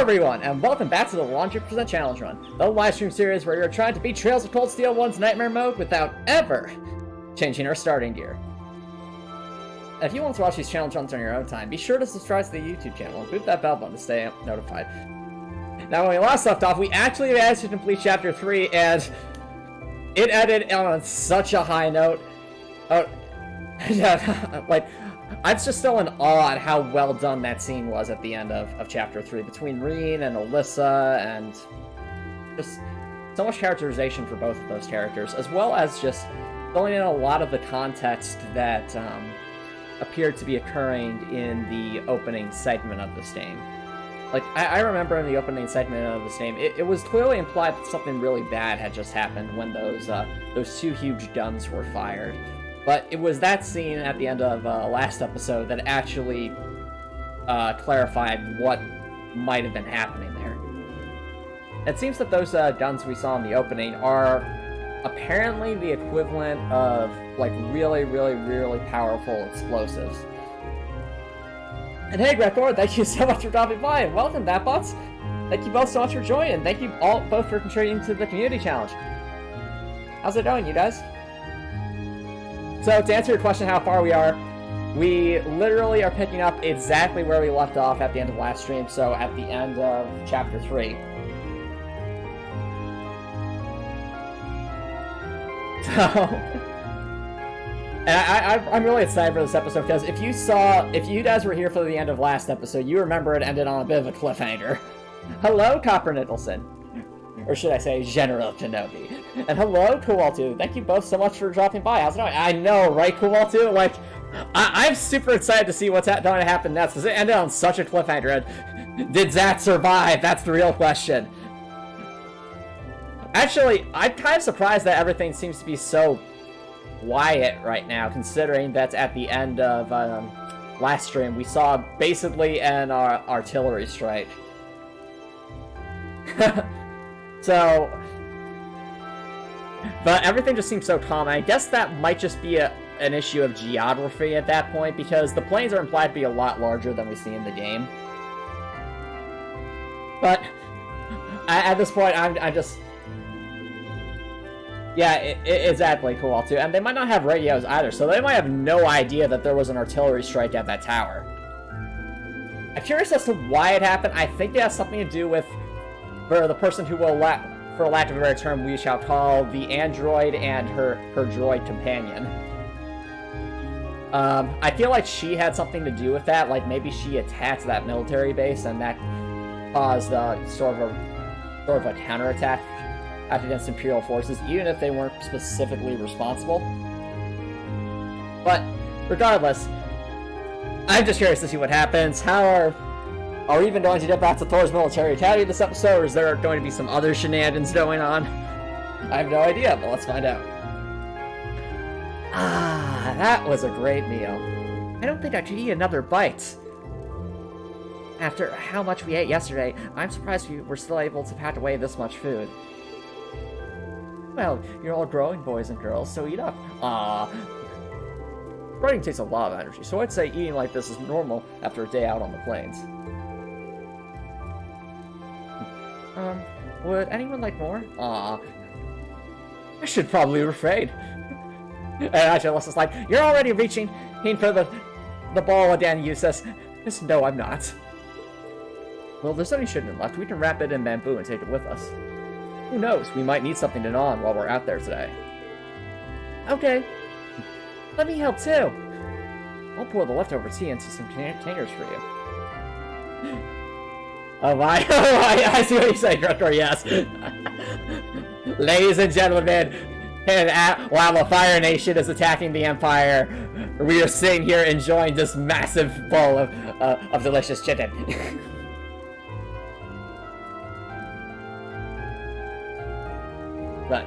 everyone, and welcome back to the 100% Challenge Run, the livestream series where you're trying to beat Trails of Cold Steel 1's Nightmare Mode without ever changing our starting gear. If you want to watch these challenge runs on your own time, be sure to subscribe to the YouTube channel and boot that bell button to stay notified. Now, when we last left off, we actually managed to complete Chapter 3, and it ended on such a high note. Like, I'm just still in awe at how well done that scene was at the end of Chapter 3, between Reen and Alyssa, and just so much characterization for both of those characters, as well as just filling in a lot of the context that appeared to be occurring in the opening segment of this game. Like, I remember in the opening segment of this game, it was clearly implied that something really bad had just happened when those two huge guns were fired. But it was that scene at the end of last episode that actually clarified what might have been happening there. It seems that those guns we saw in the opening are apparently the equivalent of, like, really, really, really powerful explosives. And hey, Grethor, thank you so much for dropping by, and welcome, Batbots! Thank you both so much for joining, thank you all both for contributing to the community challenge. How's it going, you guys? So, to answer your question how far we are, we literally are picking up exactly where we left off at the end of last stream, so at the end of Chapter 3. So, and I'm really excited for this episode, because if you guys were here for the end of last episode, you remember it ended on a bit of a cliffhanger. Hello, Copper Nicholson. Or should I say, General Kenobi. And hello, Kowaltu. Thank you both so much for dropping by. How's it going? I know, right, Kowaltu? Like, I'm super excited to see what's going to happen next, because it ended on such a cliffhanger. And did Zat survive? That's the real question. Actually, I'm kind of surprised that everything seems to be so quiet right now, considering that at the end of last stream, we saw basically an artillery strike. So, but everything just seems so calm. I guess that might just be an issue of geography at that point, because the plains are implied to be a lot larger than we see in the game. But at this point, I'm just... Yeah, exactly, cool too. And they might not have radios either, so they might have no idea that there was an artillery strike at that tower. I'm curious as to why it happened. I think it has something to do with for the person who will, for lack of a better term, we shall call the android and her droid companion. I feel like she had something to do with that, like maybe she attacked that military base and that caused sort of a counterattack against Imperial forces, even if they weren't specifically responsible. But regardless, I'm just curious to see what happens. Are we even going to get back to Thor's military academy this episode, or is there going to be some other shenanigans going on? I have no idea, but let's find out. Ah, that was a great meal. I don't think I could eat another bite. After how much we ate yesterday, I'm surprised we were still able to pack away this much food. Well, you're all growing boys and girls, so eat up. Running takes a lot of energy, so I'd say eating like this is normal after a day out on the plains. Would anyone like more? I should probably refrain. And actually, Alyssa's like, you're already reaching for the ball again, Eustace. No, I'm not. Well, there's only shipment left. We can wrap it in bamboo and take it with us. Who knows? We might need something to gnaw on while we're out there today. Okay. Let me help too. I'll pour the leftover tea into some containers for you. Oh my, I see what you're saying, Grethor, yes. Ladies and gentlemen, while the Fire Nation is attacking the Empire, we are sitting here enjoying this massive bowl of delicious chicken. But,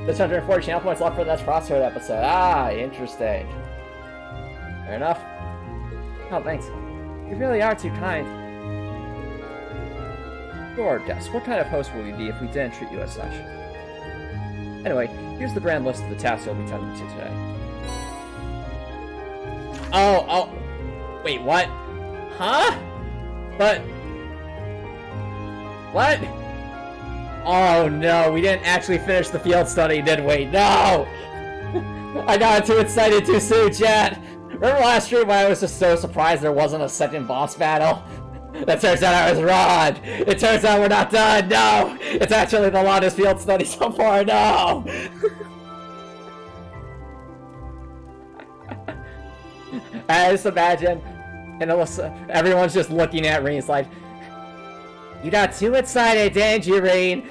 640 channel points left for that Crossroad episode. Ah, interesting. Fair enough. Oh, thanks. You really are too kind. You're our guest. What kind of host would we be if we didn't treat you as such? Anyway, here's the grand list of the tasks you'll be tending to today. Oh, wait, what? Huh? But What? Oh no, we didn't actually finish the field study, did we? No! I got too excited too soon, chat! Remember last stream when I was just so surprised there wasn't a second boss battle? That turns out I was wrong! It turns out we're not done, no! It's actually the longest field study so far, no! I just imagine, and everyone's just looking at Reen's like, you got too excited, didn't you, Reen?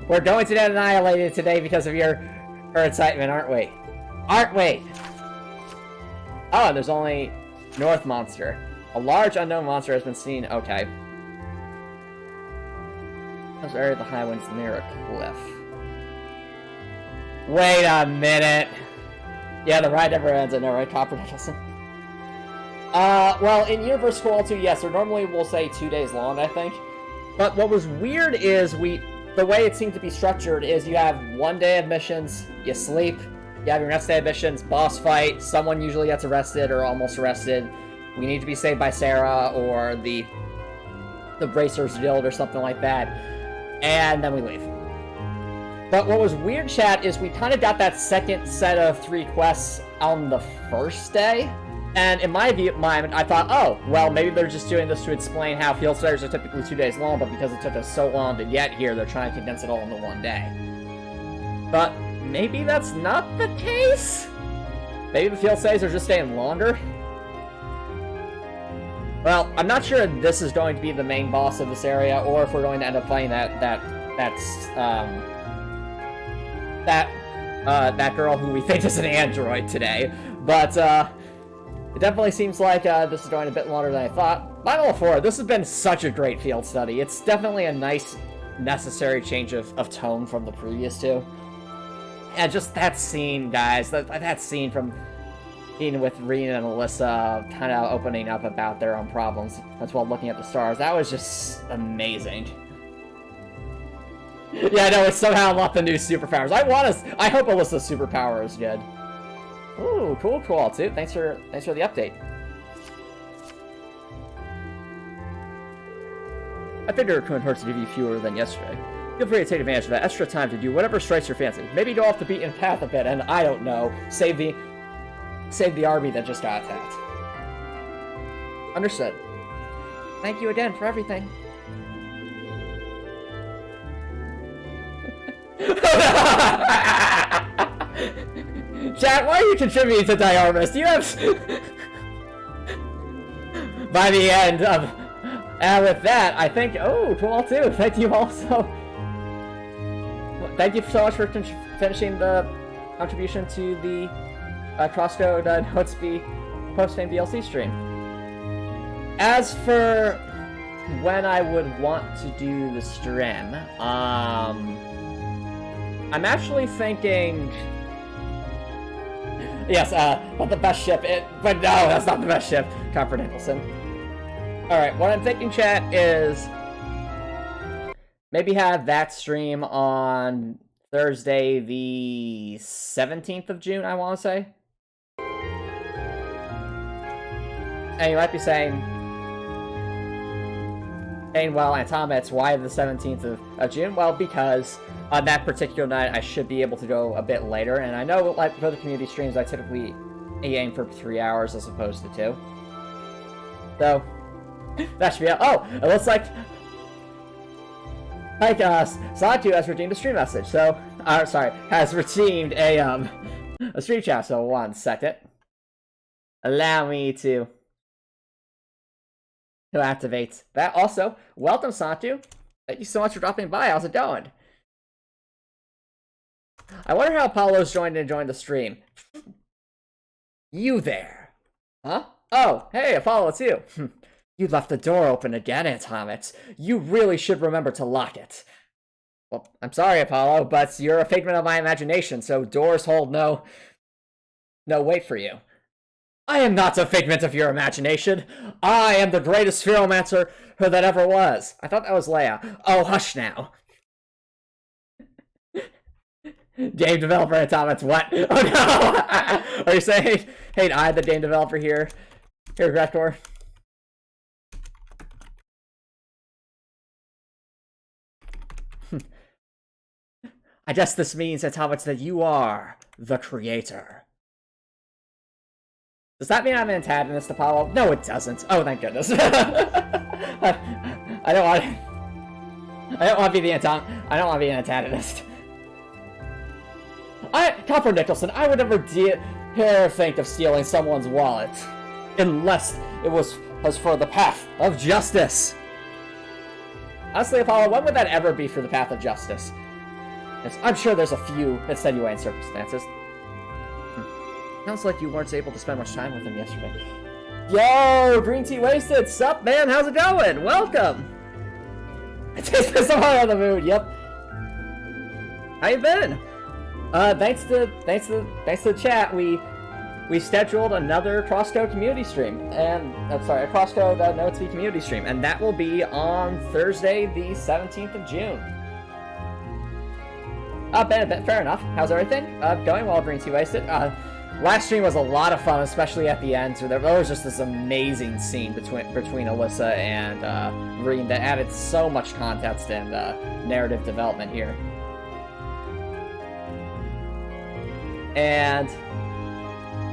We're going to get annihilated today because of your excitement, aren't we? Aren't we? Oh, and there's only North Monster. A large unknown monster has been seen. Okay. This area of the Highlands near a cliff. Wait a minute. Yeah, the ride never ends. I know, right, Copper Nicholson? Well, in Universe Scroll 2, yes, or normally we'll say 2 days long, I think. But what was weird is the way it seemed to be structured is you have 1 day of missions, you sleep, you have your next day of missions, boss fight, someone usually gets arrested or almost arrested, we need to be saved by Sarah or the Bracers Guild or something like that, and then we leave. But what was weird, chat, is we kind of got that second set of 3 quests on the first day. And in my mind, I thought, oh, well, maybe they're just doing this to explain how field studies are typically 2 days long, but because it took us so long to get here, they're trying to condense it all into 1 day. But maybe that's not the case? Maybe the field studies are just staying longer? Well, I'm not sure if this is going to be the main boss of this area, or if we're going to end up fighting that girl who we think is an android today. But, it definitely seems like this is going a bit longer than I thought. But I'm all for it. This has been such a great field study. It's definitely a nice, necessary change of tone from the previous 2. And just that scene, guys, that scene from being with Reen and Alyssa kind of opening up about their own problems as well looking at the stars, that was just amazing. Yeah, no, it's somehow unlocked the new superpowers. I hope Alyssa's superpower is good. Ooh, cool, too. Thanks for the update. I figured it couldn't hurt to give you fewer than yesterday. Feel free to take advantage of that extra time to do whatever strikes your fancy. Maybe go off the beaten path a bit, and I don't know, save the army that just got attacked. Understood. Thank you again for everything. Chat, why are you contributing to Diarmus? You have... By the end of... And with that, I think... Oh, cool too. Thank you also. Thank you so much for finishing the contribution to the Crosscode Notes post-game DLC stream. As for when I would want to do the stream, I'm actually thinking... Yes, but the best ship, but no, that's not the best ship, Copper Nicholson. Alright, what I'm thinking, chat, is maybe have that stream on Thursday the 17th of June, I want to say. And you might be saying, well, Antomicx, why the 17th of June? Well, because on that particular night, I should be able to go a bit later, and I know, like, for the community streams, I typically aim for 3 hours as opposed to 2. So, that should be out. Oh, it looks like Sonic2 has redeemed a stream message, so, has redeemed a stream chat, so 1 second. Allow me to activate that. Also, welcome, Sonic2. Thank you so much for dropping by. How's it going? I wonder how Apollo's joined the stream. You there? Huh? Oh, hey, Apollo, it's you. You left the door open again, Antomicx. You really should remember to lock it. Well, I'm sorry, Apollo, but you're a figment of my imagination, so doors hold no weight for you. I am not a figment of your imagination. I am the greatest Spheromancer that ever was. I thought that was Leia. Oh, hush now. Game developer Antomicx, what? Oh no! Are you saying, hey, I, the game developer here, Gretcor? I guess this means, Antomicx, that you are the creator. Does that mean I'm an antagonist, Apollo? No, it doesn't. Oh, thank goodness. I don't want to be the antagonist. Copper Nicholson, I would never dare think of stealing someone's wallet, unless it was for the path of justice. Honestly, Apollo, when would that ever be for the path of justice? Yes, I'm sure there's a few extenuating circumstances. Sounds like you weren't able to spend much time with him yesterday. Yo, Green Tea Wasted, sup, man? How's it going? Welcome. It tastes so hard on the mood. Yep. How you been? Thanks to the chat, we scheduled another Crosscode community stream, and a Crosscode NoTV community stream, and that will be on Thursday, the 17th of June. Fair enough. How's everything? Going well, Green Tea Wasted. Last stream was a lot of fun, especially at the end. So there was just this amazing scene between Alyssa and Reem that added so much context and narrative development here. And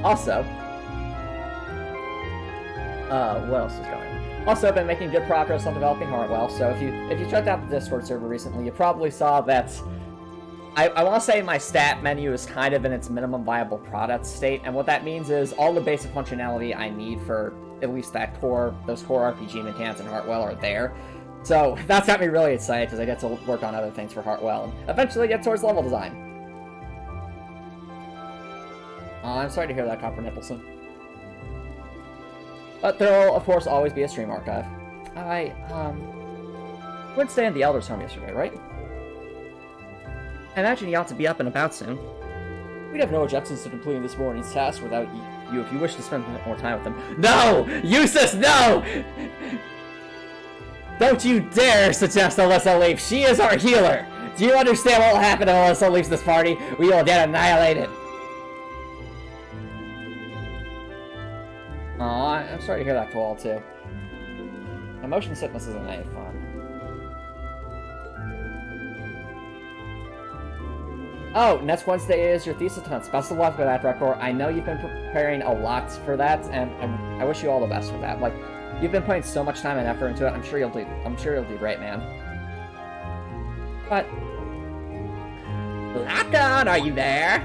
also, what else is going on? Also, I've been making good progress on developing Heartwell. So if you checked out the Discord server recently, you probably saw that I want to say my stat menu is kind of in its minimum viable product state, and what that means is all the basic functionality I need for at least those core RPG mechanics in Heartwell are there. So that's got me really excited because I get to work on other things for Heartwell and eventually get towards level design. I'm sorry to hear that, Copper Nicholson. But there will, of course, always be a stream archive. I went to stay in the Elder's home yesterday, right? I imagine you ought to be up and about soon. We'd have no objections to completing this morning's task without you if you wish to spend more time with them. No! Eustace, no! Don't you dare suggest Alyssa leave. She is our healer. Do you understand what will happen if Alyssa leaves this party? We will get annihilated. Aw, I'm sorry to hear that, Cole, too. Emotion sickness isn't any fun. Oh, next Wednesday is your thesis defense. Best of luck with that, Drekor. I know you've been preparing a lot for that, and I wish you all the best for that. Like, you've been putting so much time and effort into it. I'm sure you'll do great, man. But Lock-on, are you there?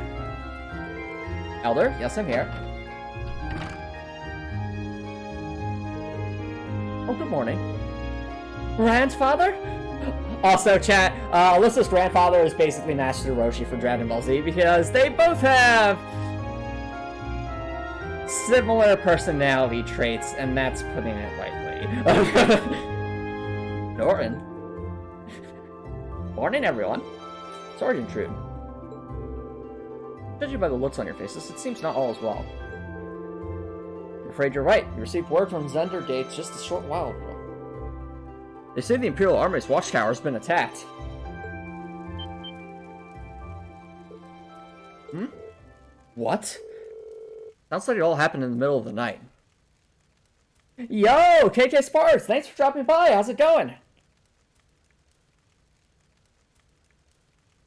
Elder, yes, I'm here. Oh, good morning. Grandfather? Also, chat, Alyssa's grandfather is basically Master Roshi from Dragon Ball Z because they both have similar personality traits, and that's putting it lightly. Norton? Morning, everyone. Sorry to intrude. Judging by the looks on your faces, it seems not all is well. I'm afraid you're right. You received word from Zender Gates just a short while ago. They say the Imperial Army's watchtower has been attacked. Hmm? What? Sounds like it all happened in the middle of the night. Yo, KK Sparks! Thanks for dropping by! How's it going?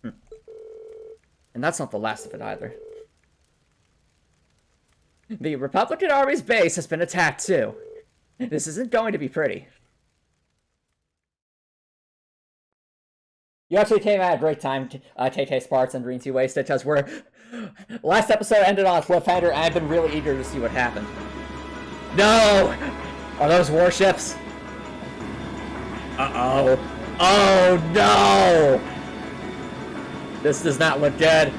And that's not the last of it either. The Republican Army's base has been attacked too. This isn't going to be pretty. You actually came at a great time, KK Sparks and Green Tea Wasted, because last episode ended on a cliffhanger, and I've been really eager to see what happened. No! Are those warships? Uh-oh. Oh, no! This does not look good.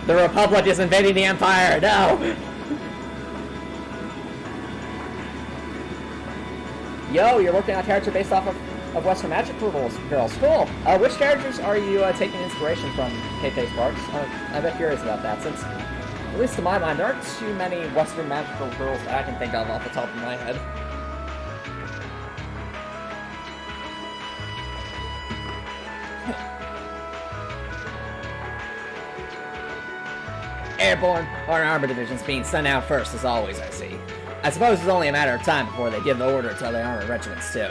The Republic is invading the Empire, no! Yo, you're working on a character based off of Western Magic Girls. Cool. Which characters are you taking inspiration from, KK Sparks? I'm a bit curious about that, since, at least to my mind, there aren't too many Western Magical Girls that I can think of off the top of my head. Airborne or Armor Divisions being sent out first, as always, I see. I suppose it's only a matter of time before they give the order to other armor regiments, too.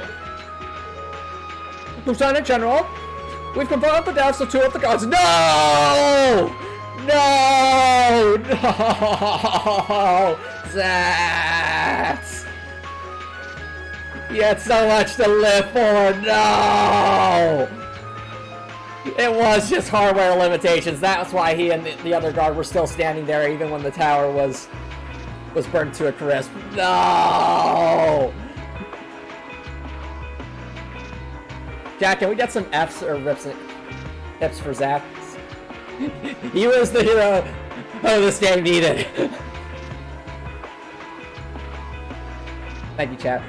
Lieutenant General, We've confirmed the deaths of 2 of the guards. No! No! No! That! You had so much to live for. No! It was just hardware limitations. That's why he and the other guard were still standing there even when the tower was burned to a crisp. No! Jack, can we get some Fs or rips for Zach? He was the hero this game needed. Thank you, chat.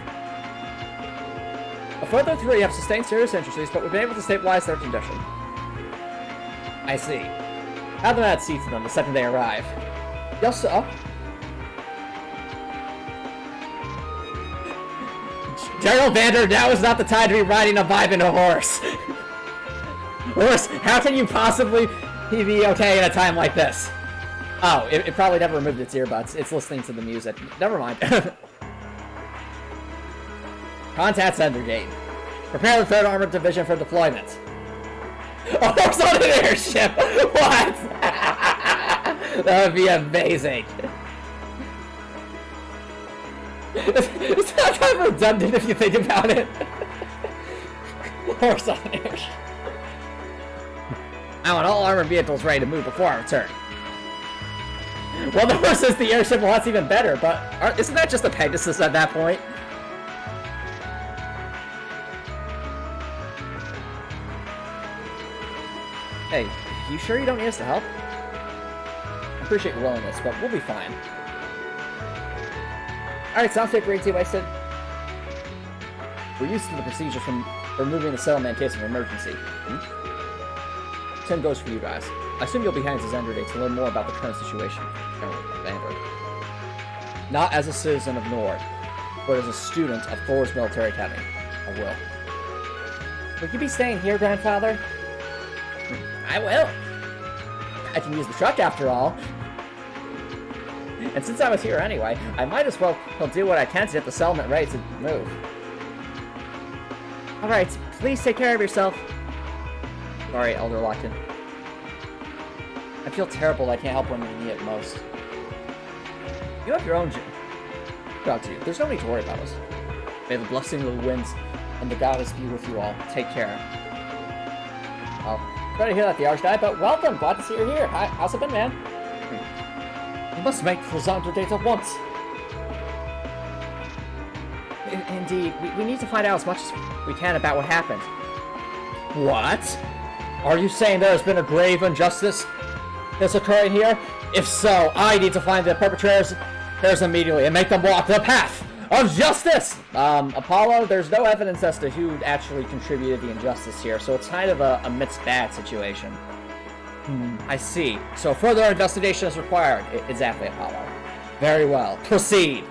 A further 3 have sustained serious injuries, but we've been able to stabilize their condition. I see. Have them at seats in them the second they arrive. Yes, sir. General Vander, now is not the time to be riding a vibe in a horse. Horse, how can you possibly be okay in a time like this? Oh, it probably never removed its earbuds. It's listening to the music. Never mind. Contact Center Gate. Prepare the 3rd Armored Division for deployment. A horse on an airship! What? That would be amazing. It's not kind of redundant if you think about it. Horse on an airship. I want all armored vehicles ready to move before I return. Well, the horse is the airship, well, that's even better, but isn't that just a Pegasus at that point? Hey, you sure you don't need us to help? I appreciate your willingness, but we'll be fine. Alright, sounds like great, wasted. We're used to the procedures from removing the settlement in case of emergency. Same goes for you guys. I assume you'll be heading to Zendrday to learn more about the current situation. Not as a citizen of Nord, but as a student of Thor's military academy. I will. Will you be staying here, Grandfather? I will. I can use the truck after all. And since I was here anyway, I might as well do what I can to get the settlement ready to move. Alright, please take care of yourself. Sorry, Elder Lockton. I feel terrible I can't help when you need it most. You have your own job to you. There's no need to worry about us. May the blessing of the winds and the goddess be with you all. Take care. Oh, sorry to hear that, the Archdive, but welcome! Glad to see you're here. Hi, how's it been, man? You must make the Zondra at once. Indeed, we need to find out as much as we can about what happened. What? Are you saying there has been a grave injustice that's occurring here? If so, I need to find the perpetrators immediately and make them walk the path of justice! Apollo, there's no evidence as to who actually contributed the injustice here, so it's kind of a mixed bag situation. I see. So further investigation is required. Exactly, Apollo. Very well. Proceed!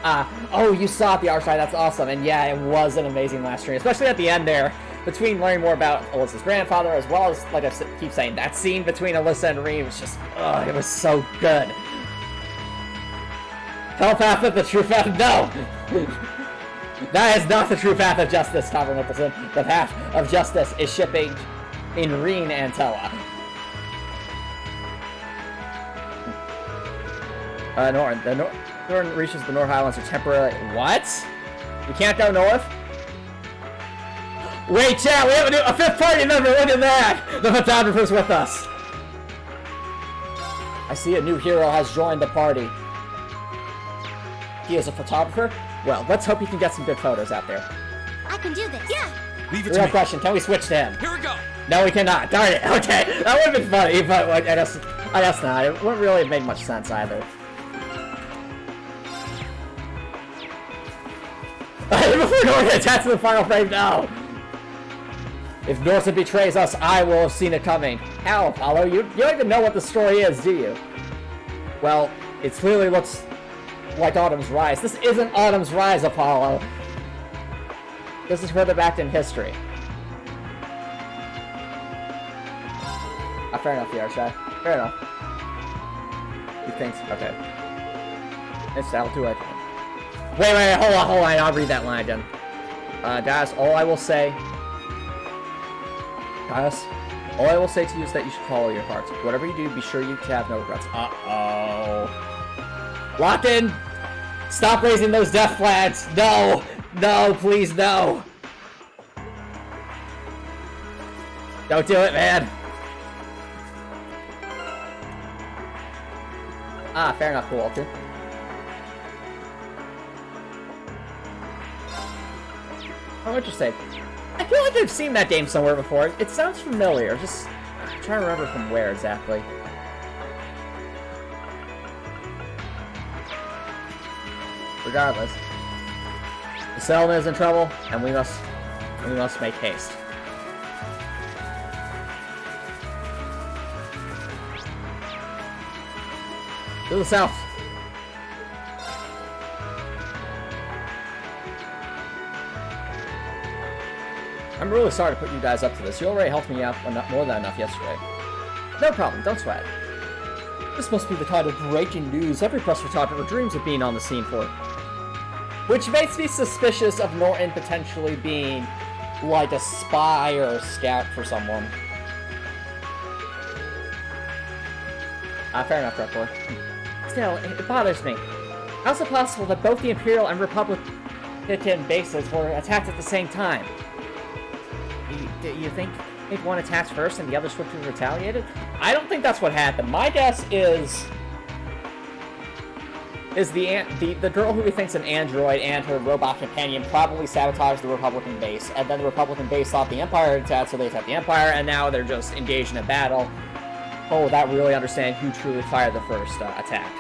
Oh, you saw it, the Archside. That's awesome. And yeah, it was an amazing last stream, especially at the end there, between learning more about Alyssa's grandfather, as well as, like I keep saying, that scene between Alyssa and Reem was just, it was so good. Telepath of the true path? No! That is not the true path of justice, Topper Nicholson. The path of justice is shipping in Reen and Tella. North reaches the Nord Highlands are temporarily. What? We can't go north? Wait, chat, we have a 5th party member, look at that! The photographer's with us. I see a new hero has joined the party. He is a photographer? Well, let's hope he can get some good photos out there. I can do this. Yeah! Leave it to Real me. question, can we switch to him? Here we go! No, we cannot. Darn it. Okay, that would have been funny, but I guess not. It wouldn't really have made much sense either. Before Norton attacks the final frame, no! If Norton betrays us, I will have seen it coming. How, Apollo? You don't even know what the story is, do you? Well, it clearly looks like Autumn's Rise. This isn't Autumn's Rise, Apollo. This is further back in history. Fair enough, Yarshai. Fair enough. He thinks, okay. That'll do it. Wait, hold on, I'll read that line again. Guys, all I will say Caius, all I will say to you is that you should follow your heart. Whatever you do, be sure you have no regrets. Uh-oh. Lock in! Stop raising those death flags! No! No, please, no! Don't do it, man! Ah, fair enough, Walter. Oh, interesting. I feel like I've seen that game somewhere before. It sounds familiar. Just I'm trying to remember from where exactly. Regardless, the settlement is in trouble, and we must make haste. To the south. I'm really sorry to put you guys up to this. You already helped me out more than enough yesterday. No problem, don't sweat. This must be the kind of breaking news every press photographer dreams of being on the scene for. Which makes me suspicious of Norton potentially being like a spy or a scout for someone. Fair enough, Report. Still, it bothers me. How's it possible that both the Imperial and Republican bases were attacked at the same time? Do you think one attacked first and the other swiftly retaliated? I don't think that's what happened. My guess is the girl who we think's an android and her robot companion probably sabotaged the Republican base, and then the Republican base thought the Empire had attacked, so they attacked the Empire, and now they're just engaged in a battle. Oh, without really understanding who truly fired the first attack.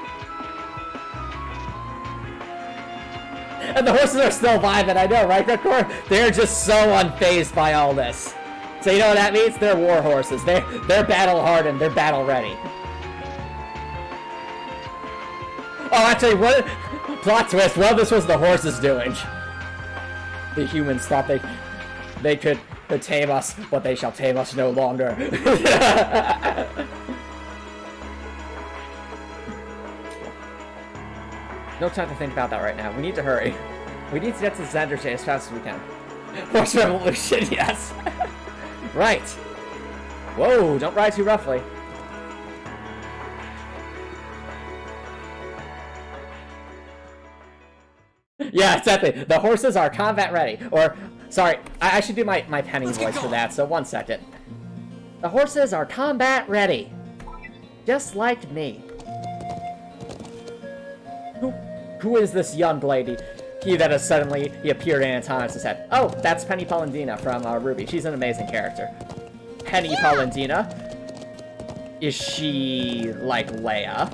And the horses are still vibing, I know, right, Redcore? They're just so unfazed by all this. So you know what that means? They're war horses. They're battle-hardened. They're battle-ready. Oh, actually, what... Plot twist, what if this was the horses doing? The humans thought they could tame us, but they shall tame us no longer. No time to think about that right now. We need to hurry. We need to get to Xander's as fast as we can. Horse revolution, yes. Right. Whoa, don't ride too roughly. Yeah, exactly. The horses are combat ready. Or, sorry, I should do my Penny voice for that, so 1 second. The horses are combat ready. Just like me. Who is this young lady? He that has suddenly appeared in Antomic's head. Oh, that's Penny Palladina from Ruby. She's an amazing character. Penny Palladina? Is she like Leia?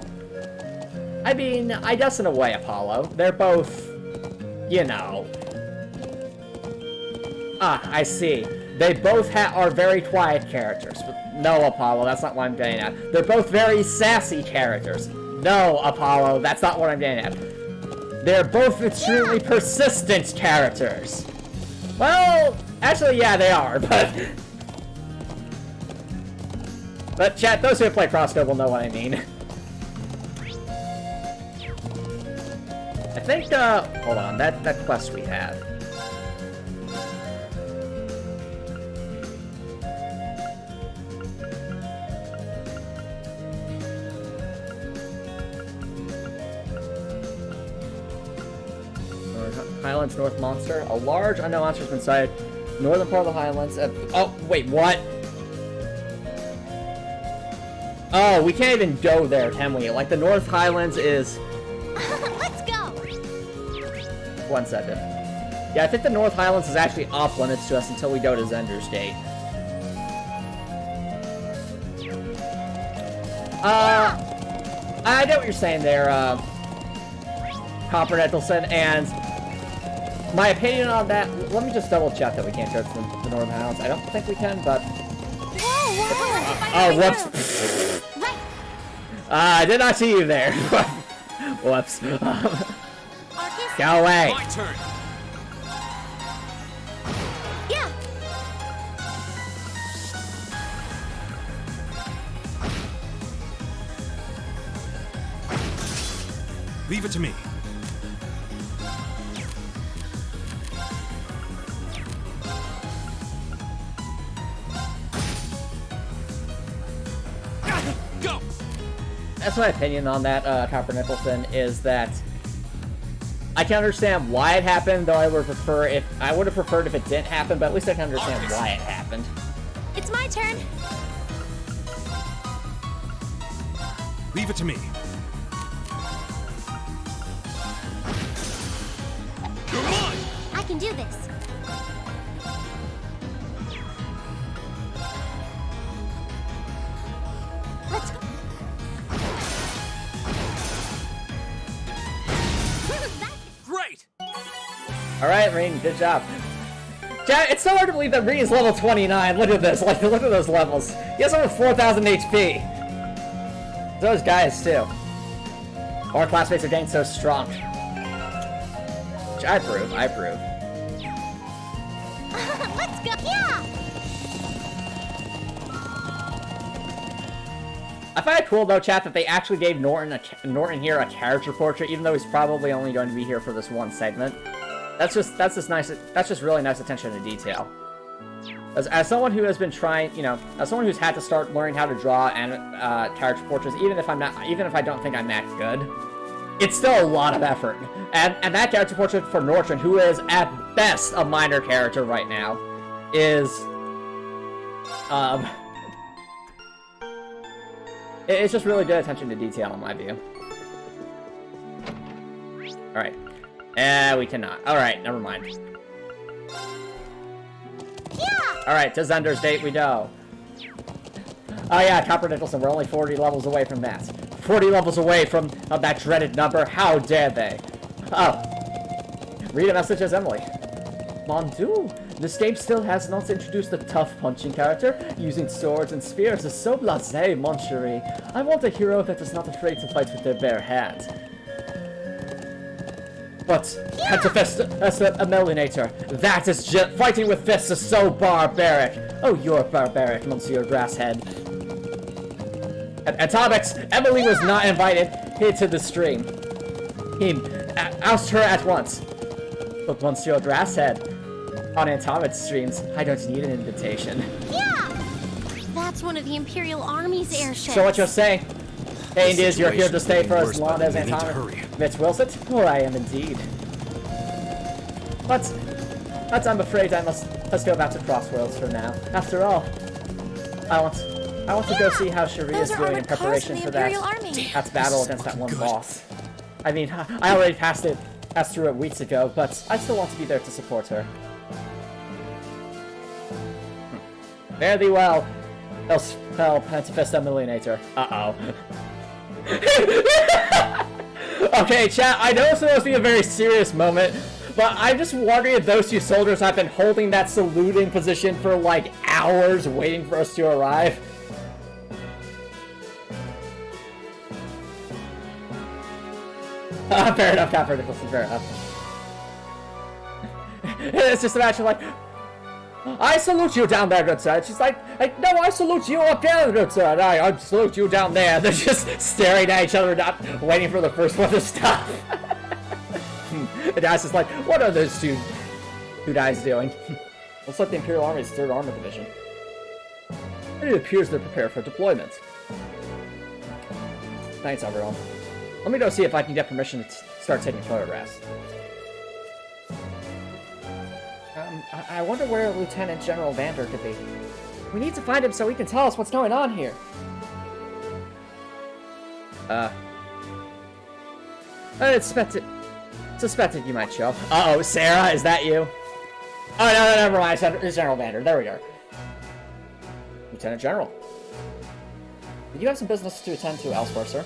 I mean, I guess in a way, Apollo. They're both, you know. Ah, I see. They both are very quiet characters. No, Apollo, that's not what I'm getting at. They're both very sassy characters. No, Apollo, that's not what I'm getting at. They're both extremely persistent characters. Well, actually, yeah, they are, but... But, chat, those who have played Crosscode will know what I mean. I think, hold on, that quest we had. Highlands North Monster. A large unknown monster has been sighted. Northern part of the Highlands. Oh, wait, what? Oh, we can't even go there, can we? Like, the North Highlands is... Let's go! 1 second. Yeah, I think the North Highlands is actually off limits to us until we go to Xander's Gate. I get what you're saying there, Copper Nettleson, and... my opinion on that, let me just double check that we can't go to the Northern Highlands. I don't think we can, but... Whoa! Oh, whoops. Right. I did not see you there. Whoops. Go away. My turn. Yeah. Leave it to me. that's my opinion on that, Copper Nicholson, is that I can understand why it happened, though I would have preferred if it didn't happen, but at least I can understand why it happened. It's my turn. Leave it to me. You're mine! I can do this. Let's go. Great! Alright, Marine, good job. Chat, it's so hard to believe that Marine is level 29. Look at this, like, look at those levels. He has over 4,000 HP. Those guys, too. Our classmates are getting so strong. Which I approve, I approve. Let's go. Yeah. I find it cool, though, chat, that they actually gave Norton here a character portrait, even though he's probably only going to be here for this one segment. That's just really nice attention to detail. As someone who has been trying, you know, as someone who's had to start learning how to draw and character portraits, even if I don't think I'm that good, it's still a lot of effort. And that character portrait for Norton, who is at best a minor character right now, is it's just really good attention to detail in my view. All right. We cannot. Alright, never mind. Yeah. Alright, to Zender's date we go. Oh yeah, Copper Nicholson, we're only 40 levels away from that. 40 levels away from that dreaded number, how dare they? Oh. Read a message as Emily. Mon Dieu, this game still has not introduced the tough punching character. Using swords and spears is so blasé, mon chéri. I want a hero that is not afraid to fight with their bare hands. But, Antomicx as a Melinator, that is just, fighting with fists is so barbaric. Oh, you're barbaric, Monsieur Grasshead. At Antomicx, Emily was not invited into the stream. Oust her at once. But Monsieur Grasshead, on Antomicx streams, I don't need an invitation. Yeah. That's one of the Imperial Army's airships. So what you're saying? Ain't is you're here to stay for as long as Antomicx wills it? Oh, I am indeed. But I'm afraid I must go back to Crossworlds for now. After all, I want to go see how Cherie is doing in preparation for that battle against that one boss. I mean, I already passed through it weeks ago, but I still want to be there to support her. Fare thee well, El Pantafista Millionator. Uh-oh. Okay, chat, I know it's supposed to be a very serious moment, but I'm just wondering if those two soldiers have been holding that saluting position for, like, hours waiting for us to arrive. Fair enough, Copper Nicholson, fair enough. It's just a matter of, like, I salute you down there, good sir. She's like, no, I salute you up there, good sir. I salute you down there. They're just staring at each other, not waiting for the first one to stop. And Dice is like, what are those two guys doing? Looks like the Imperial Army's 3rd Armor Division. It appears they're prepared for deployment. Thanks, everyone. Let me go see if I can get permission to start taking photographs. I wonder where Lieutenant General Vander could be. We need to find him so he can tell us what's going on here. It's suspected you might show up. Uh-oh, Sarah, is that you? Oh, no, never mind. It's General Vander. There we go. Lieutenant General. Did you have some business to attend to elsewhere, sir?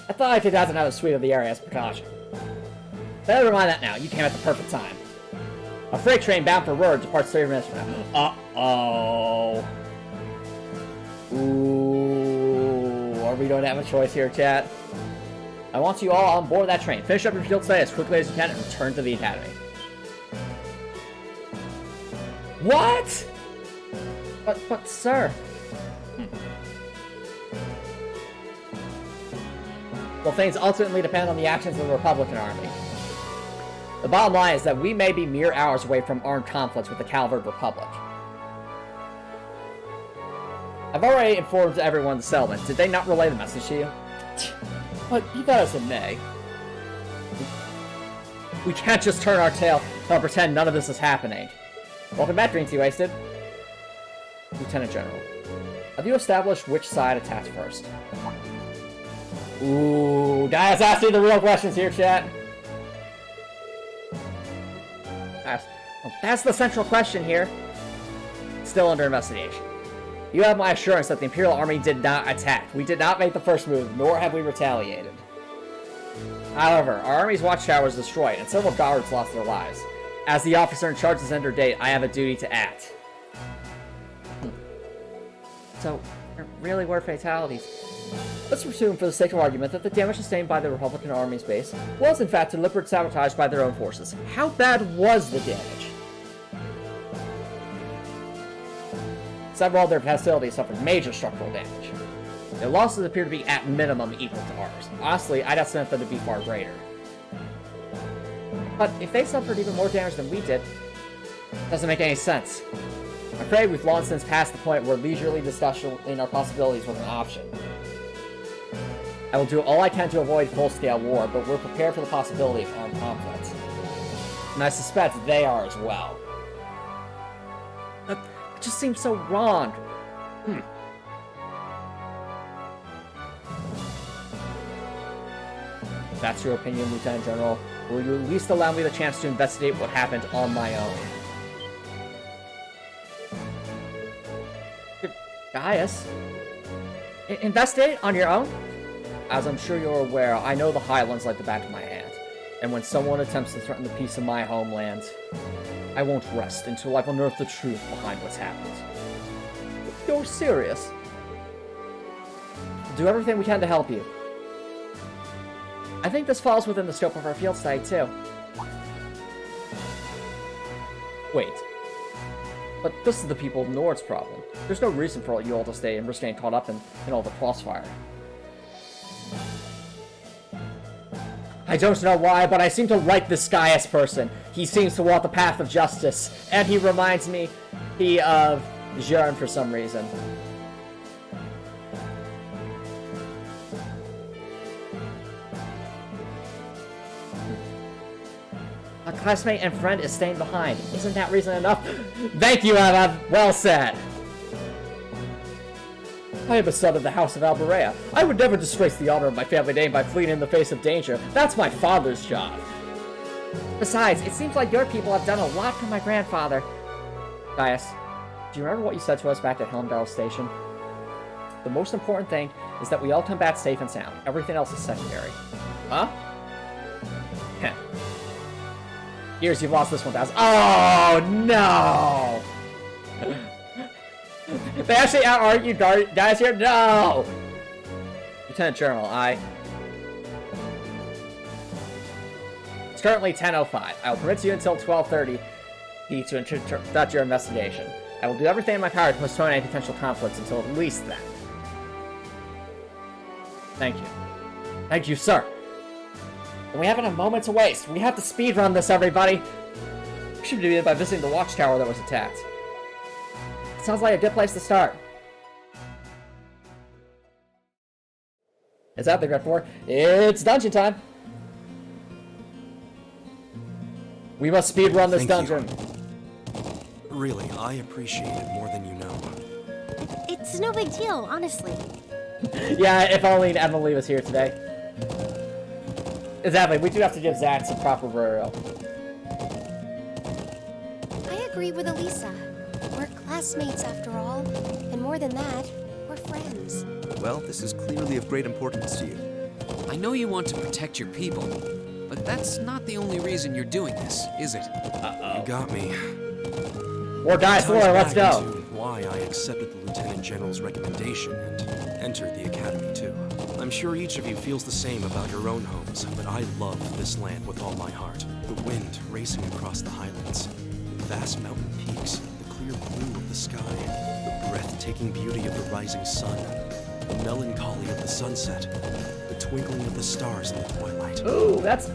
I thought I could add another suite of the area as a precaution. Never mind that now. You came at the perfect time. A freight train bound for Roar departs 30 minutes from now. Uh-oh. Ooh. Are we going to have a choice here, chat? I want you all on board that train. Finish up your field study as quickly as you can and return to the academy. What? But sir. Well, things ultimately depend on the actions of the Republican Army. The bottom line is that we may be mere hours away from armed conflict with the Calvard Republic. I've already informed everyone in the settlement. Did they not relay the message to you? But be that as it may, we can't just turn our tail and pretend none of this is happening. Welcome back, Dreams You Wasted. Lieutenant General, have you established which side attacked first? Ooh, guys, asking the real questions here, chat. That's the central question here. Still under investigation. You have my assurance that the Imperial Army did not attack. We did not make the first move, nor have we retaliated. However, our army's watchtower was destroyed, and several guards lost their lives. As the officer in charge is under date, I have a duty to act. So, there really were fatalities. Let's assume, for the sake of argument, that the damage sustained by the Republican Army's base was, in fact, deliberate sabotage by their own forces. How bad was the damage? Several of their facilities suffered major structural damage. Their losses appear to be at minimum equal to ours. Honestly, I'd estimate them to be far greater. But if they suffered even more damage than we did, it doesn't make any sense. I'm afraid we've long since passed the point where leisurely discussion in our possibilities was an option. I will do all I can to avoid full-scale war, but we're prepared for the possibility of armed conflict. And I suspect they are as well. It just seems so wrong. If that's your opinion, Lieutenant General, will you at least allow me the chance to investigate what happened on my own? Gaius? Investigate on your own? As I'm sure you're aware, I know the Highlands like the back of my hand. And when someone attempts to threaten the peace of my homeland, I won't rest until I've unearthed the truth behind what's happened. You're serious? We'll do everything we can to help you. I think this falls within the scope of our field study, too. Wait. But this is the people of Nord's problem. There's no reason for you all to stay and risk getting caught up in all the crossfire. I don't know why, but I seem to like this Gaius person. He seems to walk the path of justice, and he reminds me of Jern for some reason. A classmate and friend is staying behind. Isn't that reason enough? Thank you, Ava. Well said. I am a son of the House of Alberea. I would never disgrace the honor of my family name by fleeing in the face of danger. That's my father's job. Besides, it seems like your people have done a lot for my grandfather. Gaius, do you remember what you said to us back at Helmdale Station? The most important thing is that we all come back safe and sound. Everything else is secondary. Huh? Heh. Years, you've lost this 1,000. Oh, no! They actually out-argued guys here? No! Lieutenant General, It's currently 10:05. I will permit you until 12:30 to conduct your investigation. I will do everything in my power to postpone any potential conflicts until at least then. Thank you. Thank you, sir. And we haven't a moment to waste. We have to speedrun this, everybody. We should do it by visiting the watchtower that was attacked. Sounds like a good place to start. Is that the Red 4? It's dungeon time! We must speedrun this dungeon. Really, I appreciate it more than you know. It's no big deal, honestly. Yeah, if only Emily was here today. Exactly, we do have to give Zach some proper burial. I agree with Elisa. We're classmates after all, and more than that, we're friends. Well, this is clearly of great importance to you. I know you want to protect your people, but that's not the only reason you're doing this, is it? You got me. More dice Ties lore, let's back go! into why I accepted the Lieutenant General's recommendation and entered the Academy, too. I'm sure each of you feels the same about your own homes, but I love this land with all my heart. The wind racing across the highlands, the vast mountain peaks, the clear blue of the sky, the breathtaking beauty of the rising sun, the melancholy of the sunset, the twinkling of the stars in the twilight. Ooh, that's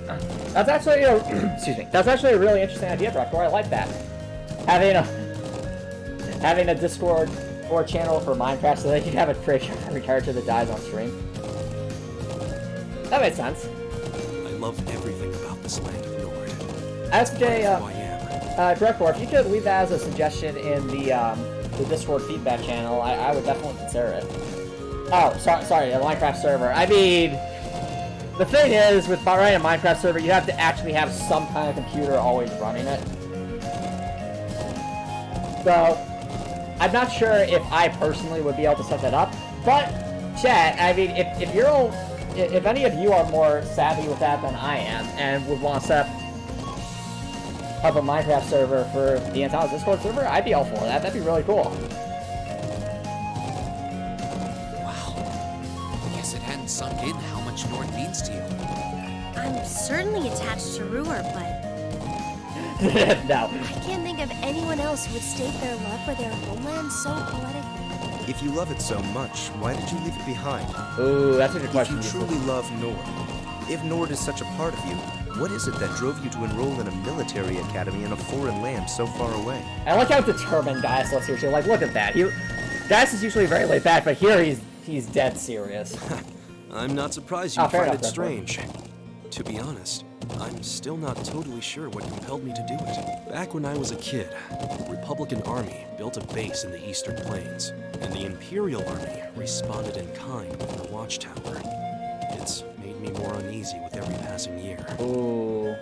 actually a excuse me. That's actually a really interesting idea, Drakor. I like that. Having a Discord or a channel for Minecraft so they could have a creature for every character that dies on stream. That makes sense. I love everything about this land of Nord. As for Jay, Who I am. Director, if you could leave that as a suggestion in the Discord feedback channel, I would definitely consider it. Oh, sorry, a Minecraft server. I mean, the thing is, with running a Minecraft server, you have to actually have some kind of computer always running it. So, I'm not sure if I personally would be able to set that up, but chat, I mean, if any of you are more savvy with that than I am, and would want to set up a Minecraft server for the Antomicx Discord server, I'd be all for that. That'd be really cool. Wow. I guess it hadn't sunk in how much Nord means to you. I'm certainly attached to Ruhr, but No. I can't think of anyone else who would state their love for their homeland so poetically. If you love it so much, why did you leave it behind? Ooh, that's a good If question. you truly love Nord, if Nord is such a part of you, what is it that drove you to enroll in a military academy in a foreign land so far away? I like how determined Gaius looks here too. Like, look at that. Gaius is usually very laid back, but here he's dead serious. I'm not surprised you fair find enough, it strange. To be honest, I'm still not totally sure what compelled me to do it. Back when I was a kid, the Republican Army built a base in the Eastern Plains, and the Imperial Army responded in kind with their watchtower. It's made me more uneasy with every passing year. Ooh.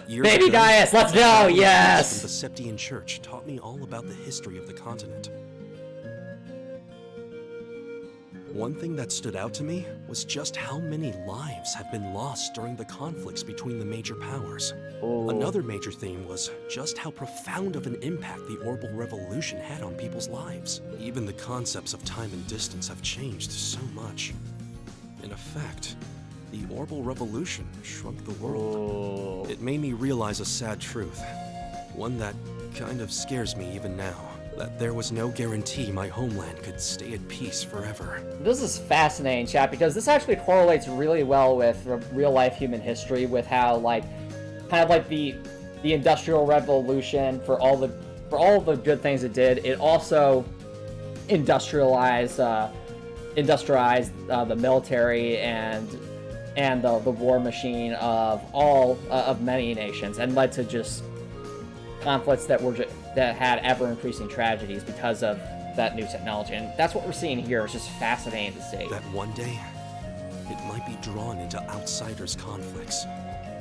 Years Baby ago, Gaius, let's go! Yes! The Septian Church taught me all about the history of the continent. One thing that stood out to me was just how many lives have been lost during the conflicts between the major powers. Ooh. Another major theme was just how profound of an impact the Orbital Revolution had on people's lives. Even the concepts of time and distance have changed so much. In effect, the Orbital Revolution shrunk the world. Ooh. It made me realize a sad truth, one that kind of scares me even now. That there was no guarantee my homeland could stay at peace forever. This is fascinating, chat, because this actually correlates really well with real-life human history, with how, like, kind of like the Industrial Revolution, for all the good things it did, it also industrialized the military and the war machine of many nations, and led to just conflicts that had ever-increasing tragedies because of that new technology. And that's what we're seeing here. It's just fascinating to see. That one day, it might be drawn into outsiders' conflicts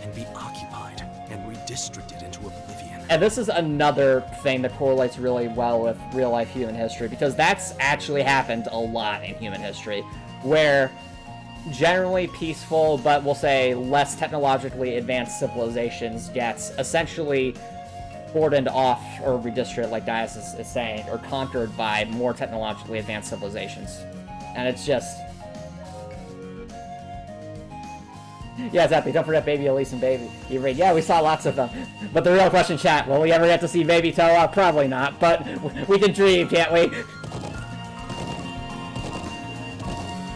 and be occupied and redistricted into oblivion. And this is another thing that correlates really well with real-life human history, because that's actually happened a lot in human history, where generally peaceful, but we'll say less technologically advanced civilizations gets essentially cordoned off or redistricted, like Gaius is saying, or conquered by more technologically advanced civilizations. And it's just... Yeah, exactly. Don't forget Baby Elise and Baby Ray. Yeah, we saw lots of them. But the real question, chat, will we ever get to see Baby Toa? Probably not, but we can dream, can't we?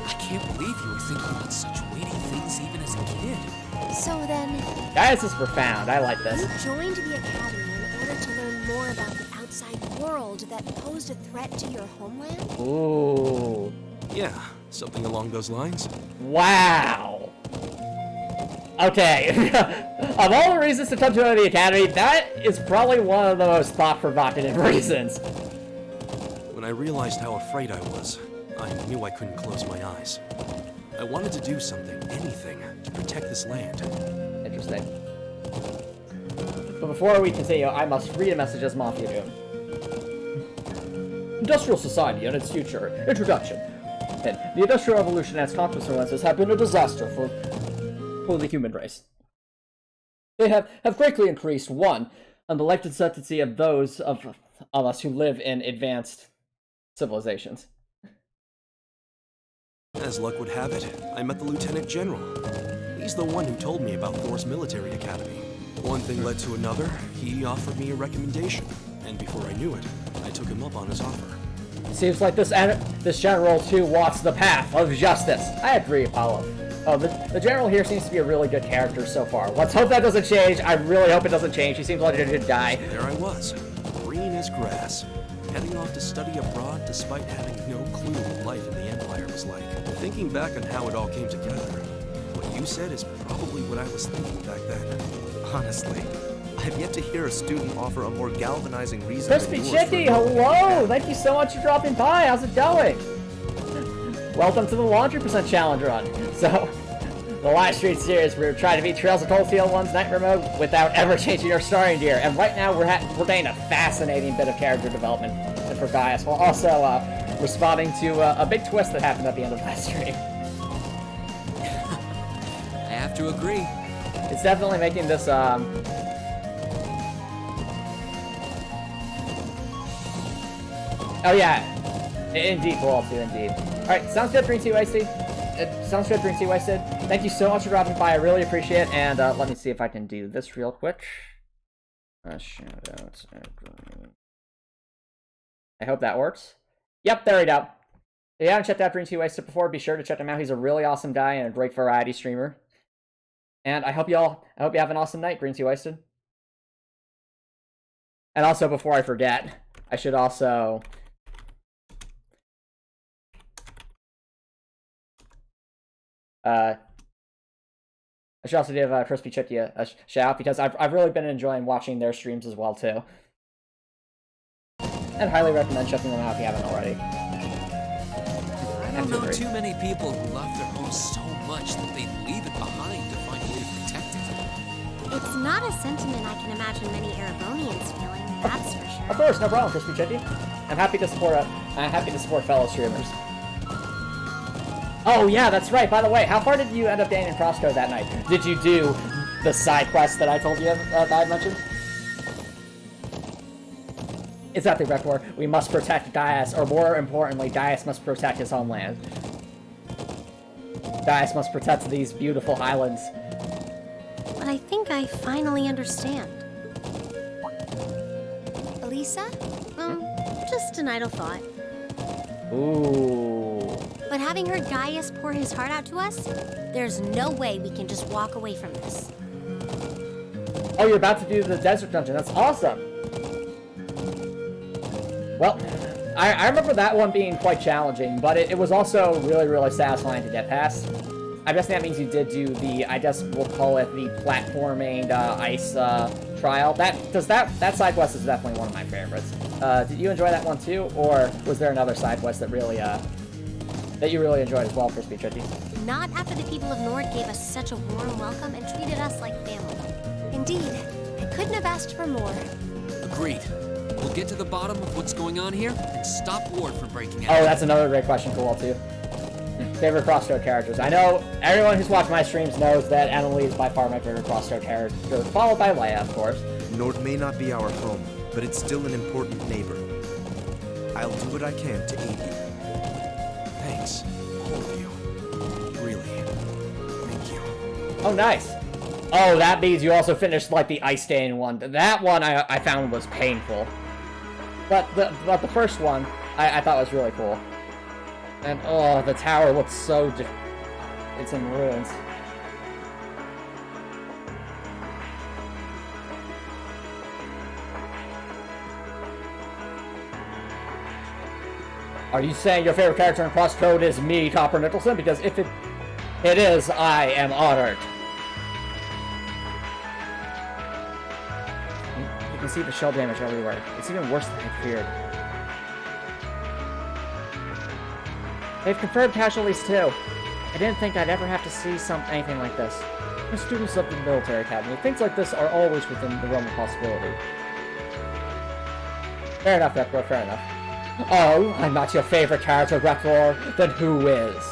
I can't believe you were thinking about such weighty things even as a kid. So then, Gaius is profound. I like this. you joined the academy in order to learn more about the outside world that posed a threat to your homeland? Ooh. Yeah, something along those lines. Wow. Okay. Of all the reasons to come to the academy, that is probably one of the most thought-provocative reasons. When I realized how afraid I was, I knew I couldn't close my eyes. I wanted to do something, anything, to protect this land. Interesting. But before we continue, I must read a message as Mafia Doom. Industrial society and its future. Introduction. And the Industrial Revolution and its consequences have been a disaster for the human race. They have greatly increased, one, on the life expectancy of those of us who live in advanced civilizations. As luck would have it, I met the Lieutenant General. He's the one who told me about Thor's military academy. One thing led to another, he offered me a recommendation, and before I knew it, I took him up on his offer. Seems like this general too walks the path of justice. I agree, Apollo. Oh, the general here seems to be a really good character so far. Let's hope that doesn't change. I really hope it doesn't change. He seems like a good guy. There I was, green as grass. heading off to study abroad despite having no clue what life in the Empire was like. Thinking back on how it all came together, what you said is probably what I was thinking back then. Honestly, I've yet to hear a student offer a more galvanizing reason Crispy than yours for Chicky, enrolling in the hello! academy. Thank you so much for dropping by. How's it going? Welcome to the Laundry % Challenge run. So, the live stream series, we're trying to beat Trails of Cold Steel 1's Nightmare Mode without ever changing our starting gear. And right now, we're getting a fascinating bit of character development for Gaius, while also responding to a big twist that happened at the end of last stream. I have to agree. It's definitely making this, Oh yeah, indeed, Paul, too, indeed. Alright, sounds good, Green Tea Wasted. Sounds good, Green Tea Wasted. Thank you so much for dropping by, I really appreciate it, and let me see if I can do this real quick. Shoutouts. I hope that works. Yep, there we go. If you haven't checked out Green Tea Wasted before, be sure to check him out. He's a really awesome guy and a great variety streamer. And I hope you have an awesome night, Green Tea Wasted. And also, before I forget, I should also give Crispy Chicky a shout out because I've really been enjoying watching their streams as well too, and highly recommend checking them out if you haven't already. I don't know too many people who love their homes so much that they'd leave it behind to find a way to protect it. It's not a sentiment I can imagine many Erebonians feeling, that's for sure. Of course, no problem, Crispy Chicky. I'm happy to support fellow streamers. Oh yeah, that's right. By the way, how far did you end up getting in Crosscode that night? Did you do the side quest that I told you that I mentioned? Exactly, Rektor. We must protect Gaius, or more importantly, Gaius must protect his homeland. Gaius must protect these beautiful highlands. But I think I finally understand. Elisa? Just an idle thought. Ooh. But having heard Gaius pour his heart out to us, there's no way we can just walk away from this. Oh, you're about to do the desert dungeon. That's awesome. Well, I remember that one being quite challenging, but it was also really, really satisfying to get past. I guess that means you did do the, I guess we'll call it the platforming ice trial. That side quest is definitely one of my favorites. Did you enjoy that one too, or was there another side quest that really that you really enjoyed as well, Crispy Chicky? Not after the people of Nord gave us such a warm welcome and treated us like family. Indeed, I couldn't have asked for more. Agreed. We'll get to the bottom of what's going on here and stop Ward from breaking out. Oh, that's another great question, Cool, too. Favorite Crosscode characters. I know everyone who's watched my streams knows that Emily is by far my favorite Crosscode character, followed by Leia, of course. Nord may not be our home, but it's still an important neighbor. I'll do what I can to aid you. Thanks, all of you. Really, thank you. Oh, nice. Oh, that means you also finished, like, the Ice Stain one. That one I found was painful. But the first one, I thought was really cool. And, oh, the tower looks so... It's in ruins. Are you saying your favorite character in Crosscode is me, Copper Nicholson? Because if it is, I am honored. You can see the shell damage everywhere. It's even worse than I feared. They've confirmed casualties too. I didn't think I'd ever have to see anything like this. The students of the military academy, things like this are always within the realm of possibility. Fair enough, Rektor, fair enough. Oh, I'm not your favorite character, Rektor. Then who is?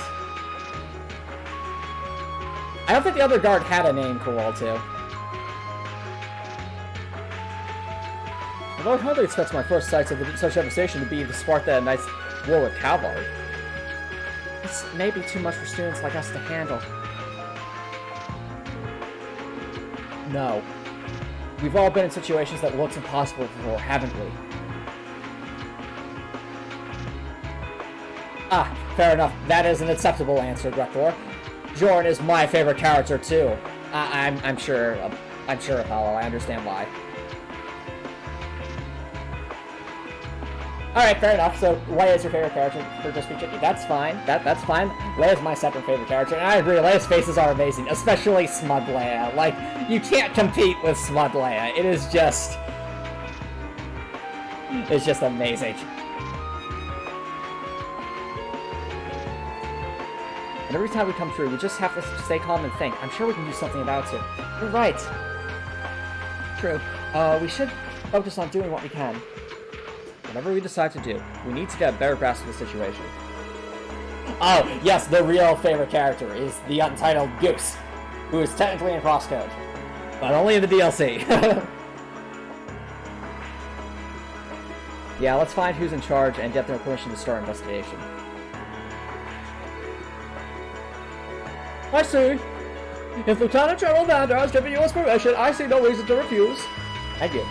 I don't think the other guard had a name, Cool, too. Although I hardly expect my first sights of such devastation to be the spark that ignites war with cavalry. It's maybe too much for students like us to handle. No. We've all been in situations that looked impossible before, haven't we? Ah, fair enough. That is an acceptable answer, Rektor. Jorn is my favorite character too. I'm sure, Apollo. I understand why. Alright, fair enough. So, Leia is your favorite character for Just Be Chicky. That's fine. That's fine. Leia's my second favorite character, and I agree, Leia's faces are amazing, especially Smug Leia. Like, you can't compete with Smug Leia. It is just... It's just amazing. And every time we come through, we just have to stay calm and think. I'm sure we can do something about it. You're right. True. We should focus on doing what we can. Whatever we decide to do, we need to get a better grasp of the situation. Oh, yes, the real favorite character is the Untitled Goose, who is technically in crosscode, but only in the DLC. Yeah, let's find who's in charge and get their permission to start investigation. I see. If Lieutenant General Vander has given you his permission, I see no reason to refuse. Thank you.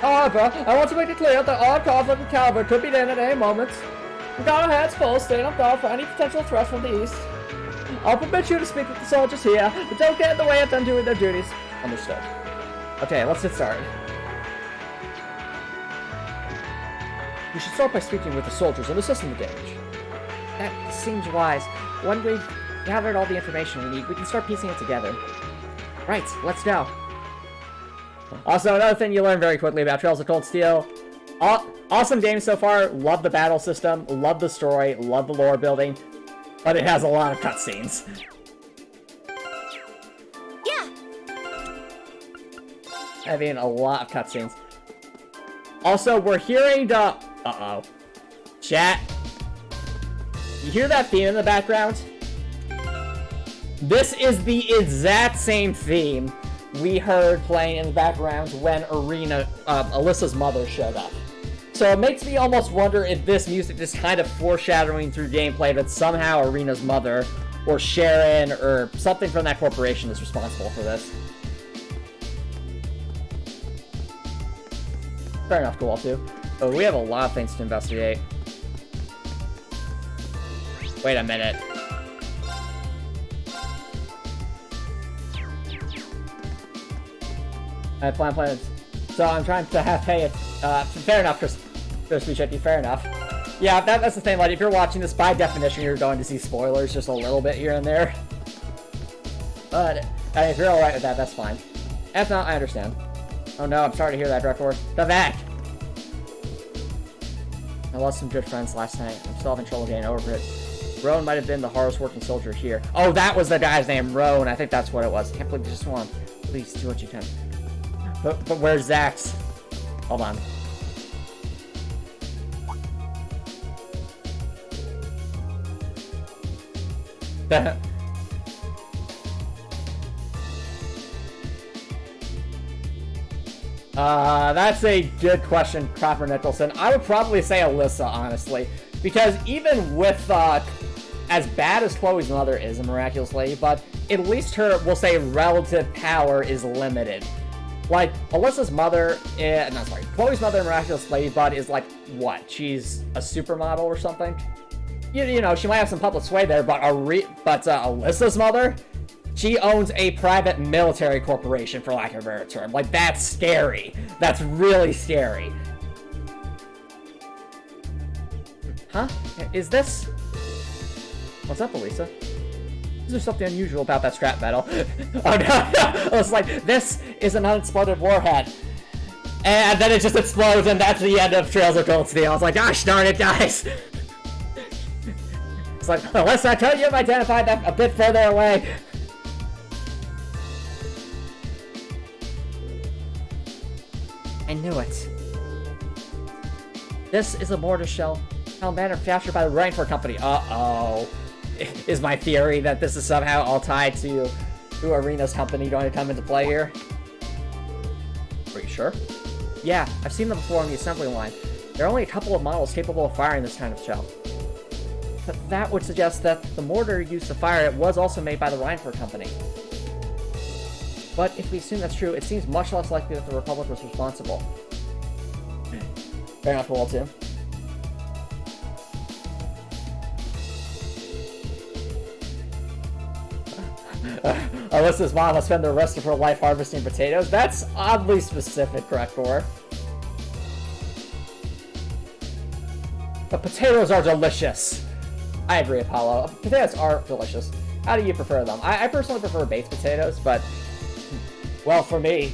However, I want to make it clear that our conflict with Calvert could begin at any moment. We've got our hands full, staying on guard for any potential threats from the east. I'll permit you to speak with the soldiers here, but don't get in the way of them doing their duties. Understood. Okay, let's get started. We should start by speaking with the soldiers and assessing the damage. That seems wise. When we've gathered all the information we need, we can start piecing it together. Right, let's go. Also, another thing you learn very quickly about Trails of Cold Steel. Awesome game so far. Love the battle system, love the story, love the lore building, but it has a lot of cutscenes. Yeah. I mean, a lot of cutscenes. Also, we're hearing the... Uh-oh. Chat. You hear that theme in the background? This is the exact same theme we heard playing in the background when Alyssa's mother showed up. So it makes me almost wonder if this music is kind of foreshadowing through gameplay that somehow Irina's mother, or Sharon, or something from that corporation is responsible for this. Fair enough, cool too. Oh, we have a lot of things to investigate. Wait a minute. I have plans. So I'm trying to have pay it. Fair enough, Chris Bichetti, fair enough. Yeah, that's the thing, like, if you're watching this, by definition, you're going to see spoilers just a little bit here and there. But, I mean, if you're alright with that, that's fine. If not, I understand. Oh no, I'm sorry to hear that, Director. The vac! I lost some good friends last night. I'm still having trouble getting over it. Roan might have been the hardest working soldier here. Oh, that was the guy's name, Roan. I think that's what it was. I can't believe you just won. Please, do what you can. But where's Zax? Hold on. That's a good question, Cropper Nicholson. I would probably say Alyssa, honestly. Because even with, as bad as Chloe's mother is in Miraculous Ladybud, at least her, we'll say, relative power is limited. Like, Alyssa's mother, Chloe's mother in Miraculous Ladybud is like, what? She's a supermodel or something? You know, she might have some public sway there, but Alyssa's mother? She owns a private military corporation, for lack of a better term. Like, that's scary. That's really scary. Huh? Is this... What's up, Elisa? Is there something unusual about that scrap metal? Oh no, I was like, this is an unexploded warhead. And then it just explodes, and that's the end of Trails of Cold Steel. I was like, gosh darn it, guys! It's like, unless I could, you've identified that a bit further away. I knew it. This is a mortar shell manufactured by the Rainford Company. Uh-oh. Is my theory that this is somehow all tied to Irina's company going to come into play here? Are you sure? Yeah, I've seen them before on the assembly line. There are only a couple of models capable of firing this kind of shell. But that would suggest that the mortar used to fire it was also made by the Rainford Company. But if we assume that's true, it seems much less likely that the Republic was responsible. Fair enough, Wall 2. Alyssa's mom will spend the rest of her life harvesting potatoes. That's oddly specific, correct, Cor? But potatoes are delicious. I agree, Apollo. Potatoes are delicious. How do you prefer them? I personally prefer baked potatoes, but well, for me,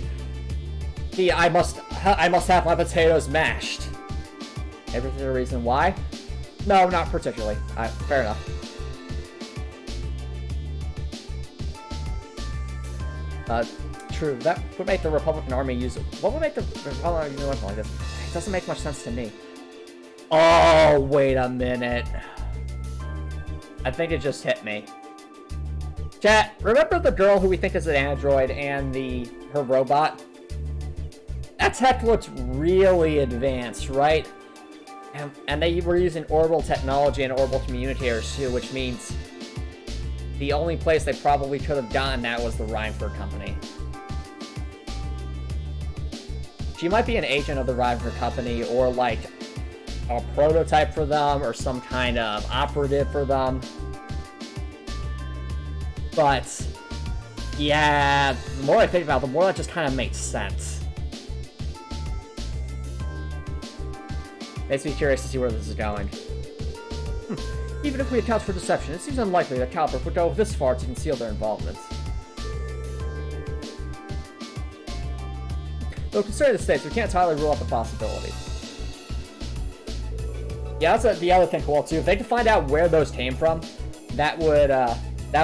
I must have my potatoes mashed. Any particular reason why? No, not particularly. Fair enough. True. That would make the Republican Army use it. What would make the Republican Army use a weapon like this? It doesn't make much sense to me. Oh, wait a minute. I think it just hit me. Chat, remember the girl who we think is an android and her robot? That tech looks really advanced, right? And they were using orbital technology and orbital communicators too, which means the only place they probably could have gotten that was the Reinford Company. She might be an agent of the Reinford Company, or like a prototype for them, or some kind of operative for them. But yeah, the more I think about it, the more that just kind of makes sense. Makes me curious to see where this is going. Even if we account for deception, it seems unlikely that Caliber would go this far to conceal their involvement. Though considering the stakes, we can't entirely rule out the possibility. Yeah, that's the other thing cool too. If they could find out where those came from, that would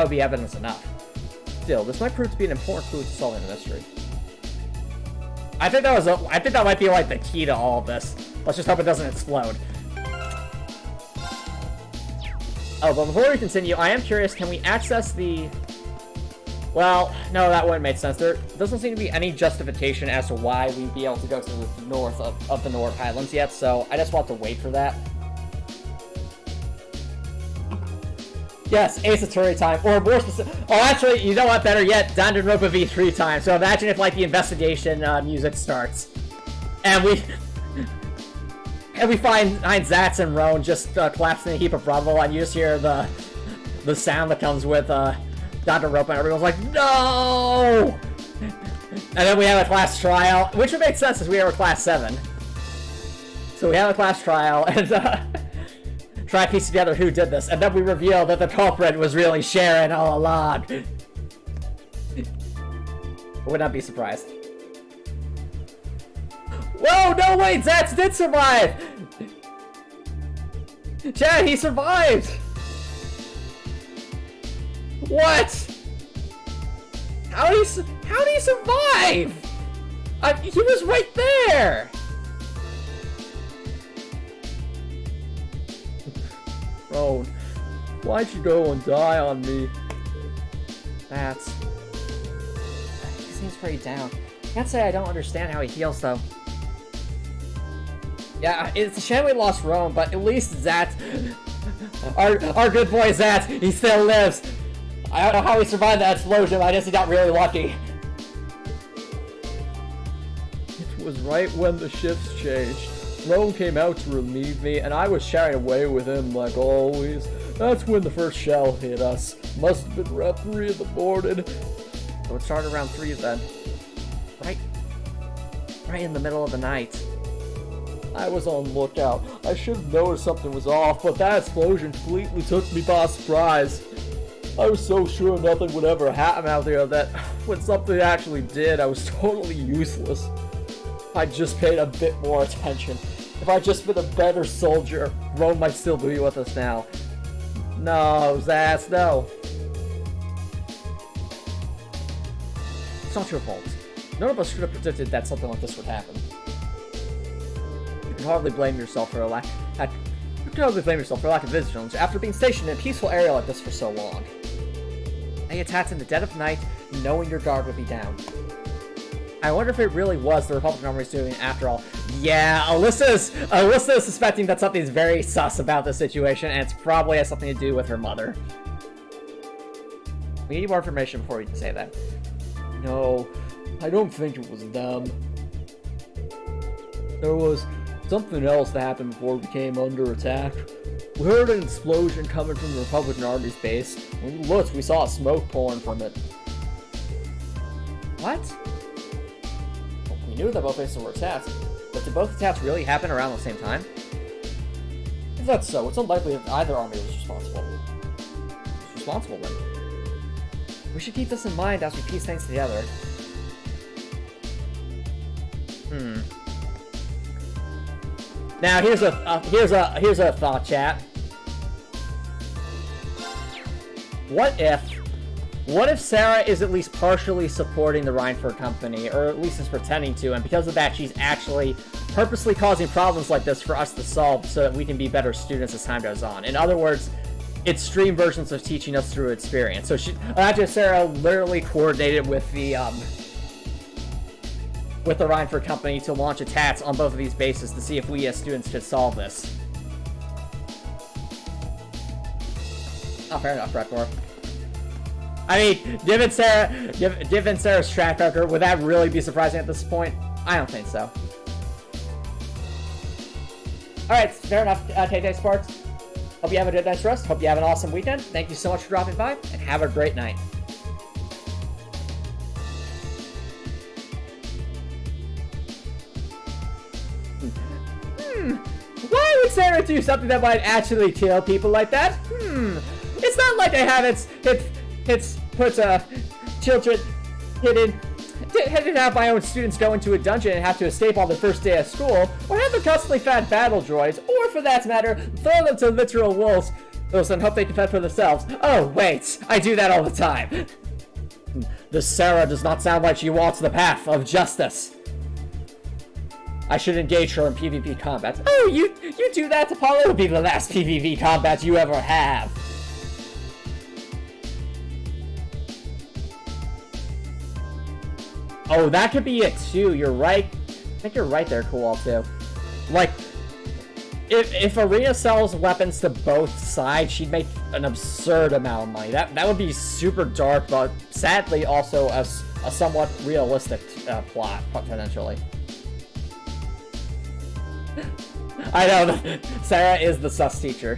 be evidence enough. Still, this might prove to be an important clue to solving the mystery. I think that might be like the key to all of this. Let's just hope it doesn't explode. Oh, but before we continue, I am curious, can we access the... Well, no, that wouldn't make sense. There doesn't seem to be any justification as to why we'd be able to go to the north of the Nord Highlands yet, so I just want to wait for that. Yes, Ace Attorney time, or more specific... Oh, actually, you know what? Better yet, Danganronpa V3 time. So imagine if, like, the investigation music starts, and we find Zatz and Roan just collapsed in a heap of rubble, and you just hear the sound that comes with Danganronpa, and everyone's like, no! And then we have a class trial, which would make sense since we are a class 7. So we have a class trial, and try to piece together who did this, and then we reveal that the culprit was really Sharon all along. I would not be surprised. Whoa, no way, Zatz did survive! Chad, he survived! What? How did he survive? He was right there! Roan, why'd you go and die on me? He seems pretty down. Can't say I don't understand how he heals, though. Yeah, it's a shame we lost Roan, but at least Zatz, our good boy Zatz, he still lives. I don't know how he survived that explosion, but I guess he got really lucky. It was right when the shifts changed. Roan came out to relieve me, and I was chatting away with him like always. That's when the first shell hit us. Must have been around 3 in the morning. So it started around 3 then. Right in the middle of the night. I was on lookout. I should have noticed something was off, but that explosion completely took me by surprise. I was so sure nothing would ever happen out there that when something actually did, I was totally useless. If I just paid a bit more attention. If I'd just been a better soldier, Roan might still be with us now. No, Zatz, no. It's not your fault. None of us could have predicted that something like this would happen. You can hardly blame yourself for lack of vigilance after being stationed in a peaceful area like this for so long. They attacked in the dead of night, knowing your guard would be down. I wonder if it really was the Republican Army's doing it after all. Yeah, Alyssa is suspecting that something's very sus about this situation, and it's probably has something to do with her mother. We need more information before we can say that. No, I don't think it was them. There was something else that happened before we came under attack. We heard an explosion coming from the Republican Army's base. When we looked, we saw smoke pouring from it. What? Well, we knew that both bases were attacked, but did both attacks really happen around the same time? If that's so, it's unlikely that either army was responsible. Who's responsible then? We should keep this in mind as we piece things together. Now here's a thought, chat. What if Sarah is at least partially supporting the Reinford Company, or at least is pretending to, and because of that she's actually purposely causing problems like this for us to solve so that we can be better students as time goes on. In other words, it's stream versions of teaching us through experience. So imagine Sarah literally coordinated with the Reinford Company to launch attacks on both of these bases to see if we as students could solve this. Oh, fair enough, Rekor. I mean, given Sarah's track record, would that really be surprising at this point? I don't think so. Alright, fair enough, Tay Sports. Hope you have a good night's rest. Hope you have an awesome weekend. Thank you so much for dropping by, and have a great night. Why would Sarah do something that might actually kill people like that? It's not like I haven't put children didn't have my own students go into a dungeon and have to escape on the first day of school, or have them constantly fed battle droids, or for that matter, throw them to literal wolves and hope they can fend for themselves. Oh wait, I do that all the time. This Sarah does not sound like she walks the path of justice. I should engage her in PvP combat. Oh, you do that, Apollo? It'll be the last PvP combat you ever have. Oh, that could be it too. You're right. I think you're right there, Cool, too. Like, if Arena sells weapons to both sides, she'd make an absurd amount of money. That would be super dark, but sadly also a somewhat realistic plot, potentially. I know, Sarah is the sus teacher.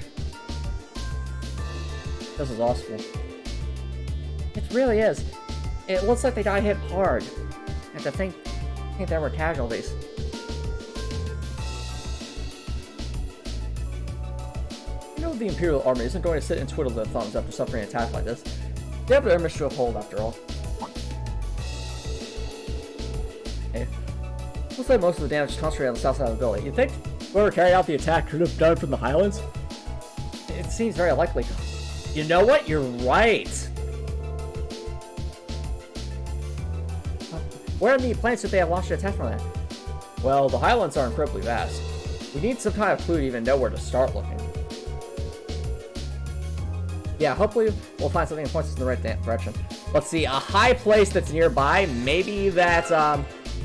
This is awesome. It really is. It looks like they got hit hard. And to think there were casualties. You know the Imperial Army isn't going to sit and twiddle their thumbs after suffering an attack like this. They have their mission to hold, after all. Hey. Looks like most of the damage is concentrated on the south side of the building. You think whoever carried out the attack could have done it from the Highlands? It seems very likely. You know what? You're right. Where in the planets did they have launched an attack from that? Well, the Highlands are incredibly vast. We need some kind of clue to even know where to start looking. Yeah, hopefully we'll find something that points us in the right direction. Let's see, a high place that's nearby. Maybe that's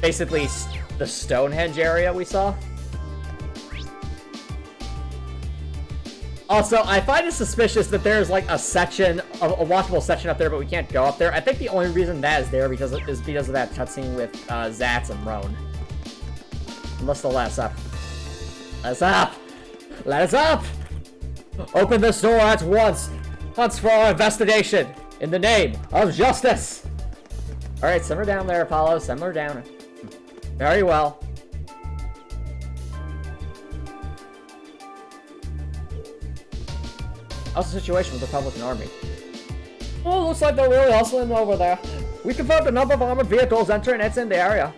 basically the Stonehenge area we saw. Also, I find it suspicious that there's like a section, a watchable section up there, but we can't go up there. I think the only reason that is there is because of that cutscene with Zatz and Roan. Unless they'll let us up. Let us up! Let us up! Open this door at once! Once for our investigation! In the name of justice! Alright, simmer down there, Apollo. Simmer down. Very well. How's the situation with the Republican Army? Oh, looks like they're really hustling over there. We confirmed a number of armored vehicles entering and in the area.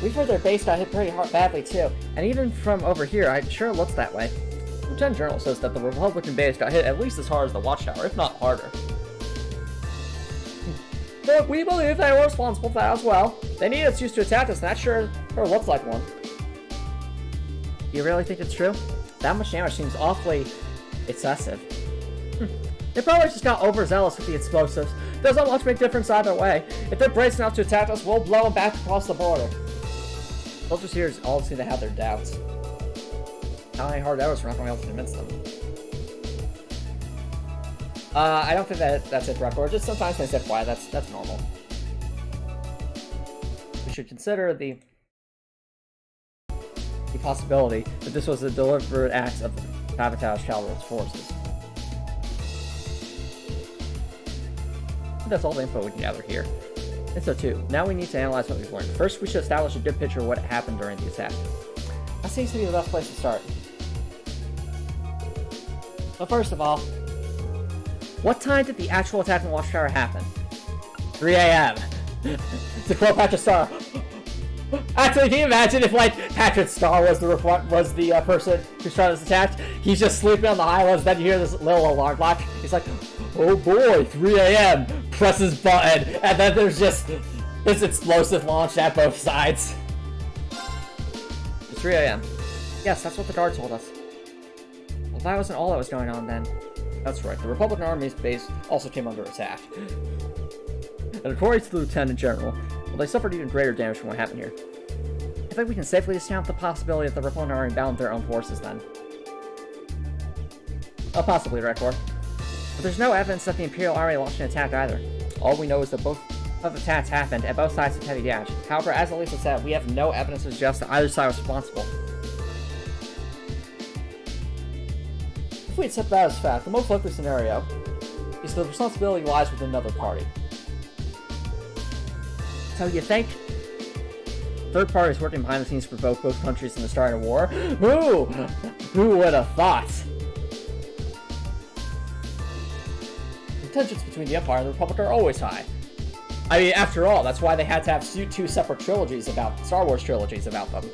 We've heard their base got hit pretty badly too, and even from over here, it sure looks that way. Lieutenant General says that the Republican base got hit at least as hard as the Watchtower, if not harder. But we believe they were responsible for that as well. They need its use to attack us, and that sure looks like one. You really think it's true? That much damage seems awfully excessive. They probably just got overzealous with the explosives. Doesn't much make difference either way. If they're bracing up to attack us, we'll blow them back across the border. Soldiers here all seem to have their doubts. How many hard arrows we're not going to be able to convince them? I don't think that's it, Record. Just sometimes things get quiet. That's normal. We should consider the possibility that this was a deliberate act of Sabotage Calvert's forces. That's all the info we can gather here. And so too, now we need to analyze what we've learned. First, we should establish a good picture of what happened during the attack. That seems to be the best place to start. But first of all, what time did the actual attack on the Watchtower happen? 3 a.m. To quote Patrick Star. Actually, can you imagine if, like, Patrick Star was the person who started this attack? He's just sleeping on the Highlands, then you hear this little alarm clock. He's like, oh boy, 3 a.m. Presses button, and then there's just this explosive launched at both sides. It's 3 a.m. Yes, that's what the guard told us. Well, that wasn't all that was going on then. That's right, the Republican Army's base also came under attack. And according to the Lieutenant General, well, they suffered even greater damage from what happened here. I think we can safely discount the possibility that the Republican Army bound their own forces then. Oh, possibly, Rekor. But there's no evidence that the Imperial Army launched an attack either. All we know is that both of the attacks happened, and both sides took heavy damage. However, as Elisa said, we have no evidence to suggest that either side was responsible. If we accept that as fact, the most likely scenario is the responsibility lies with another party. So you think third parties working behind the scenes for both countries in the start of war? Who would have thought? The tensions between the Empire and the Republic are always high. I mean, after all, that's why they had to have two separate trilogies about Star Wars trilogies about them.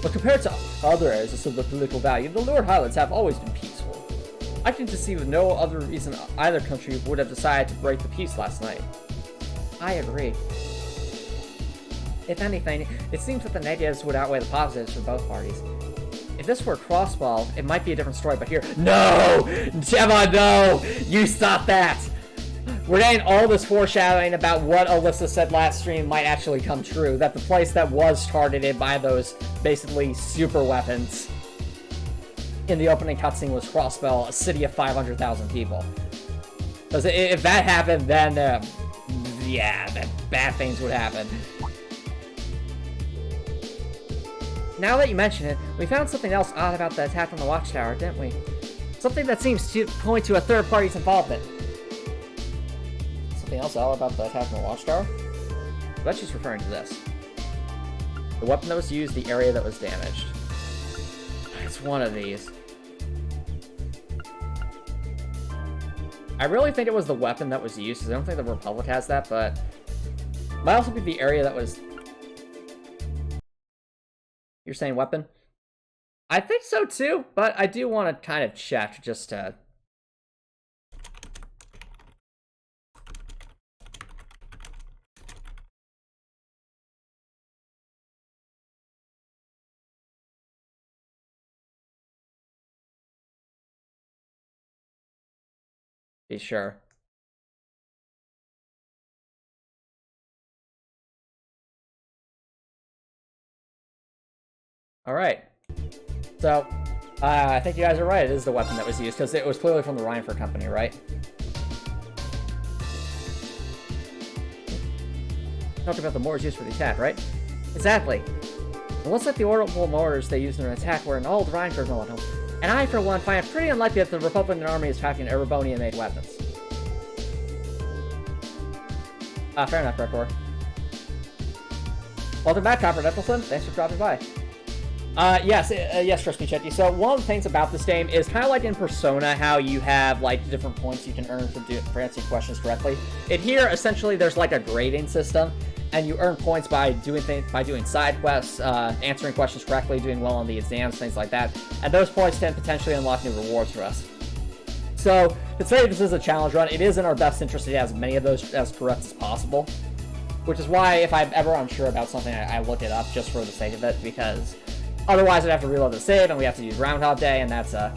But compared to other areas of similar political value, the Nord Highlands have always been peaceful. I can see with no other reason either country would have decided to break the peace last night. I agree. If anything, it seems that the negatives would outweigh the positives for both parties. If this were a crossball, it might be a different story, but here— No! Gemma, no! You stop that! We're getting all this foreshadowing about what Alyssa said last stream might actually come true, that the place that was targeted by those, basically, super weapons in the opening cutscene was Crossbell, a city of 500,000 people. Because if that happened, then, yeah, then bad things would happen. Now that you mention it, we found something else odd about the attack on the Watchtower, didn't we? Something that seems to point to a third party's involvement. Something else odd about the attack on the Watchtower? I bet she's referring to this. The weapon that was used, the area that was damaged. It's one of these. I really think it was the weapon that was used, because I don't think the Republic has that, but it might also be the area that was... You're saying weapon? I think so too, but I do want to kind of check just to... be sure. Alright. So, I think you guys are right. It is the weapon that was used, because it was clearly from the Reinfer Company, right? Talking about the mortars used for the attack, right? Exactly. It looks like the orbital mortars they used in an attack were an old Reinfer model, and I, for one, find it pretty unlikely that the Republican Army is tracking Erebonian-made weapons. Fair enough, Rekor. Welcome back, Copper Nicholson. Thanks for dropping by. Yes, trust me, Chetty. So one of the things about this game is kind of like in Persona, how you have like different points you can earn for answering questions correctly. In here, essentially, there's like a grading system, and you earn points by doing side quests, answering questions correctly, doing well on the exams, things like that. And those points can potentially unlock new rewards for us. So, considering this is a challenge run, it is in our best interest to get as many of those as correct as possible. Which is why, if I'm ever unsure about something, I look it up just for the sake of it, because otherwise I'd have to reload the save, and we have to use Groundhog Day, and that's a...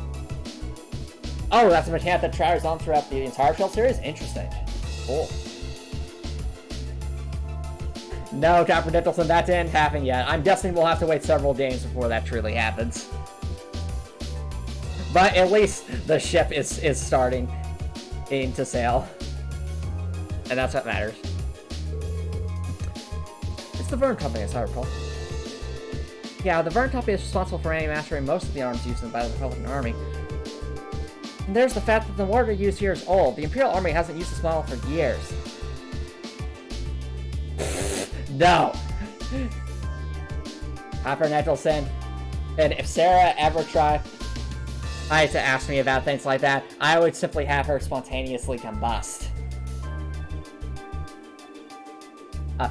Oh, that's a mechanic that travels on throughout the entire Shell series? Interesting. Cool. No, Copper Nicholson, that didn't happen yet. I'm guessing we'll have to wait several games before that truly happens. But at least the ship is starting to sail. And that's what matters. It's the Verne Company, as I recall. Yeah, the Verne Company is responsible for manufacturing most of the arms used by the Republican Army. And there's the fact that the mortar used here is old. The Imperial Army hasn't used this model for years. No! Copper Nicholson, And if Sarah ever tried to ask me about things like that, I would simply have her spontaneously combust.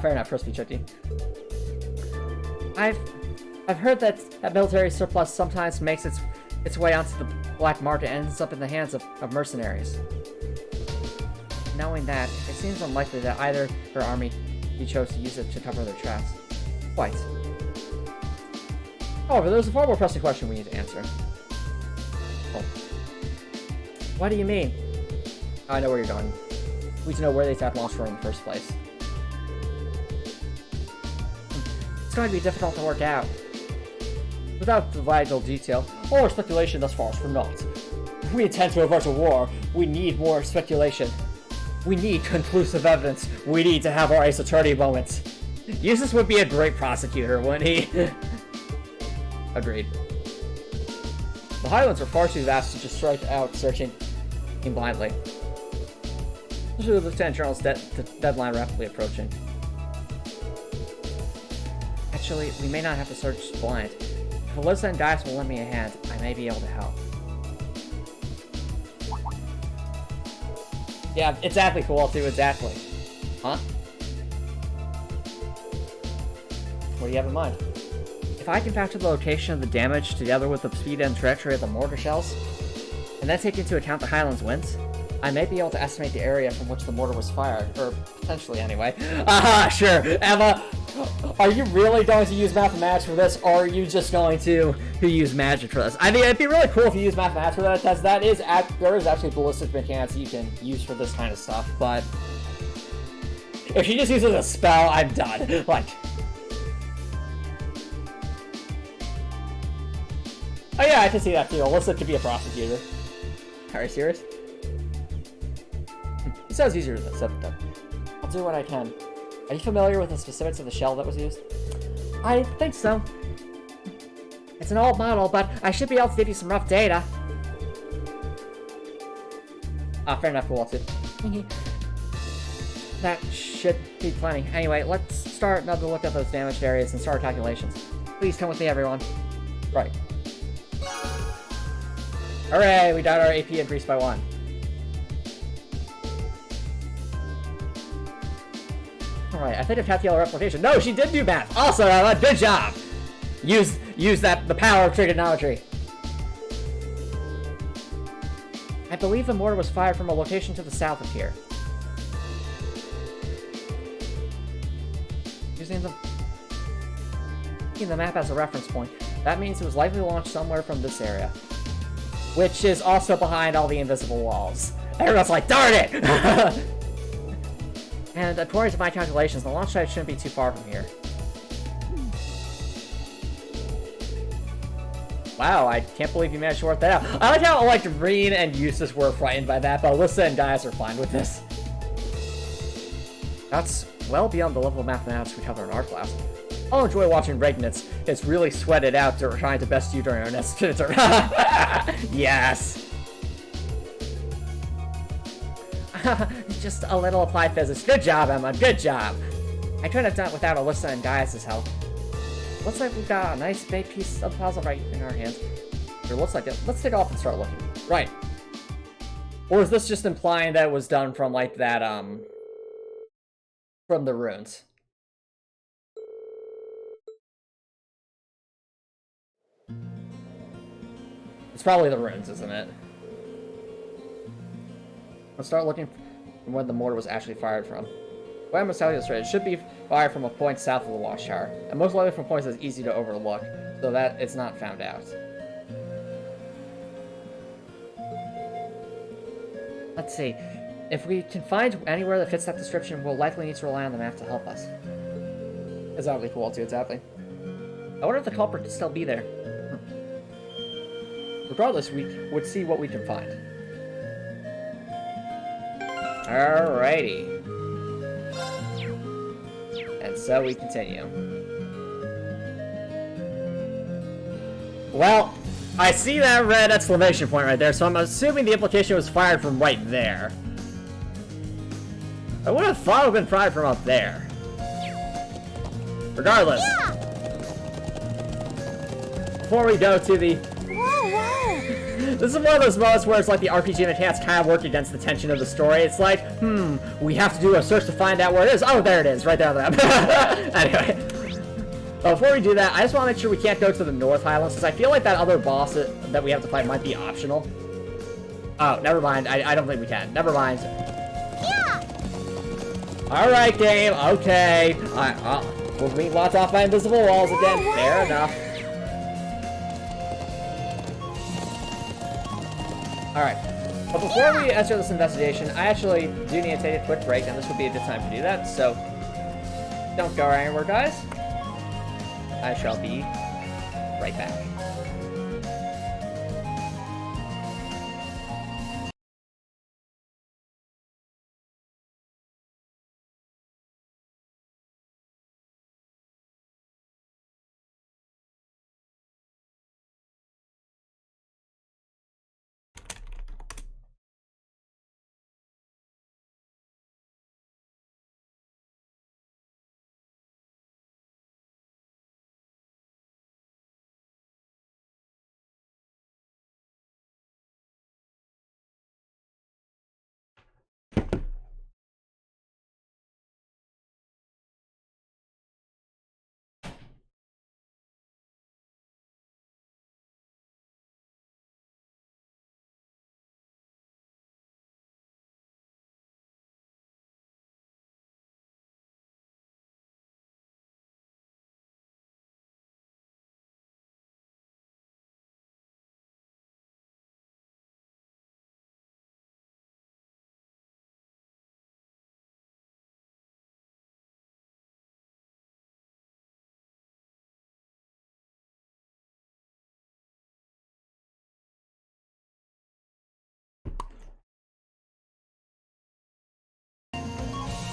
Fair enough, Crispy Chicky. I've heard that military surplus sometimes makes its way onto the black market and ends up in the hands of mercenaries. Knowing that, it seems unlikely that either her army chose to use it to cover their tracks. Quite. However, there's a far more pressing question we need to answer. Oh. What do you mean? I know where you're going. We need to know where they attacked launched from in the first place. It's going to be difficult to work out. Without the vital detail, all our speculation thus far is for naught. If we intend to avert a war, we need more speculation. We need conclusive evidence. We need to have our Ace Attorney moments. Eustace would be a great prosecutor, wouldn't he? Agreed. The Highlands are far too vast to just strike out searching blindly. Especially with the Lieutenant General's deadline rapidly approaching. Actually, we may not have to search blind. If Alyssa and Gaius will lend me a hand, I may be able to help. Yeah, exactly, cool too, exactly. Huh? What do you have in mind? If I can factor the location of the damage together with the speed and trajectory of the mortar shells, and then take into account the Highlands winds, I may be able to estimate the area from which the mortar was fired, or potentially anyway. Aha, sure, Emma! Are you really going to use mathematics for this, or are you just going to use magic for this? I mean, it'd be really cool if you use mathematics for that, because there is actually ballistic mechanics you can use for this kind of stuff, but if she just uses a spell, I'm done. Like, oh yeah, I can see that too. Alyssa could be a prosecutor. Are you serious? It sounds easier than that. I'll do what I can. Are you familiar with the specifics of the shell that was used? I think so. It's an old model, but I should be able to give you some rough data. Fair enough, Walter. That should be plenty. Anyway, let's start another look at those damaged areas and start calculations. Please come with me, everyone. Right. Hooray! We got our AP increased by 1. Alright, I think I've calculated replication. No, she did do math! Also, good job! Use the power of trigonometry. I believe the mortar was fired from a location to the south of here. Using the map as a reference point, that means it was likely launched somewhere from this area. Which is also behind all the invisible walls. Everyone's like, darn it! And according to my calculations, the launch site shouldn't be too far from here. Wow, I can't believe you managed to work that out. I like how, like, Reen and Eustace were frightened by that, but Alyssa and Gaius are fine with this. That's well beyond the level of mathematics we cover in our class. I'll enjoy watching Regnitz. It's really sweated out to trying to best you during our next turn. Yes! Just a little applied physics. Good job, Emma. Good job. I couldn't have done it without Alyssa and Gaius' help. Looks like we've got a nice big piece of the puzzle right in our hands. It looks like it. Let's take it off and start looking. Right. Or is this just implying that it was done from, like, that, from the runes? It's probably the runes, isn't it? Let's start looking from where the mortar was actually fired from. What I'm telling you straight, it should be fired from a point south of the watchtower, and most likely from points that's easy to overlook, so that it's not found out. Let's see. If we can find anywhere that fits that description, we'll likely need to rely on the map to help us. Exactly, cool too, exactly. I wonder if the culprit could still be there. Regardless, we would see what we can find. Alrighty. And so we continue. Well, I see that red exclamation point right there, so I'm assuming the implication was fired from right there. I would have thought it would have been fired from up there. Regardless. Yeah. before we go to the... Whoa, whoa! This is one of those moments where it's like the RPG mechanics kind of work against the tension of the story. It's like, we have to do a search to find out where it is. Oh, there it is, right there on the map. Anyway. Before we do that, I just want to make sure we can't go to the North Highlands, because I feel like that other boss that we have to fight might be optional. Oh, never mind. I don't think we can. Never mind. Yeah! Alright, game. Okay. We'll be locked off by invisible walls again. Whoa. Fair enough. Alright. But before we enter this investigation, I actually do need to take a quick break, and this would be a good time to do that, so don't go anywhere, guys. I shall be right back.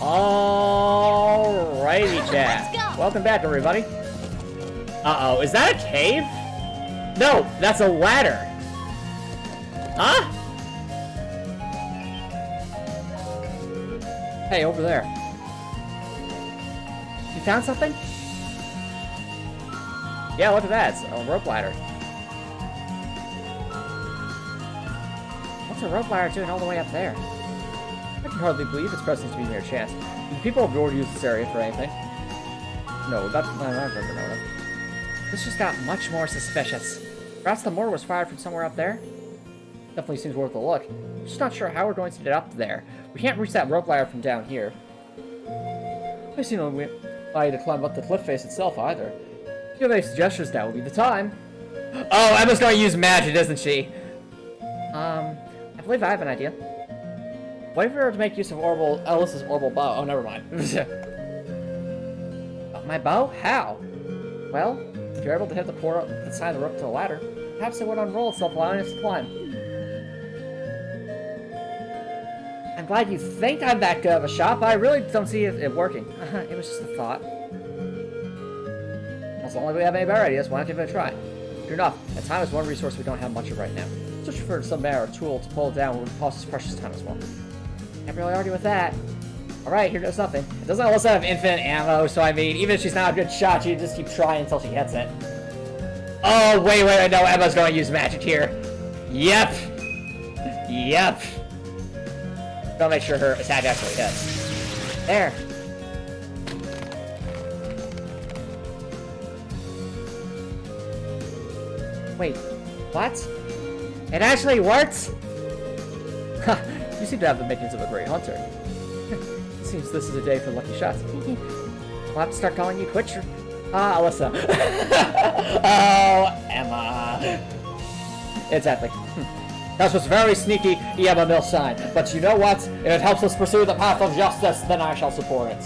Alrighty, chat. Let's go. Welcome back, everybody. Uh-oh, is that a cave? No, that's a ladder. Huh? Hey, over there. You found something? Yeah, look at that. It's a rope ladder. What's a rope ladder doing all the way up there? I can hardly believe its presence to be near chance. Do people of Nord use this area for anything? No, that's not what I've ever known of. This just got much more suspicious. Perhaps the mortar was fired from somewhere up there? Definitely seems worth a look. I'm just not sure how we're going to get up there. We can't reach that rope ladder from down here. I see no way to climb up the cliff face itself either. If you have any suggestions, now would be the time. Oh, Emma's going to use magic, isn't she? I believe I have an idea. What if we were to make use of Alice's orbital bow? Oh, never mind. My bow? How? Well, if you're able to hit the portal at the side of the rope to the ladder, perhaps it would unroll itself, allowing us to climb. I'm glad you think I'm that good of a shot, but I really don't see it working. It was just a thought. As long as we have any better ideas, why not give it a try? True enough, and time is one resource we don't have much of right now. Just refer to some better tool to pull it down would cost us precious time as well. Can't really argue with that. Alright, here goes nothing. It doesn't also have infinite ammo, so I mean, even if she's not a good shot, she can just keep trying until she gets it. Oh, wait, no, Emma's gonna use magic here. Yep. Yep. Gotta make sure her attack actually hits. There. Wait, what? It actually works? You seem to have the makings of a great hunter. It seems this is a day for lucky shots. We'll have to start calling you Twitcher. Ah, Alyssa. Oh, Emma. Exactly. That was very sneaky, Emma Milstein. But you know what? If it helps us pursue the path of justice, then I shall support it.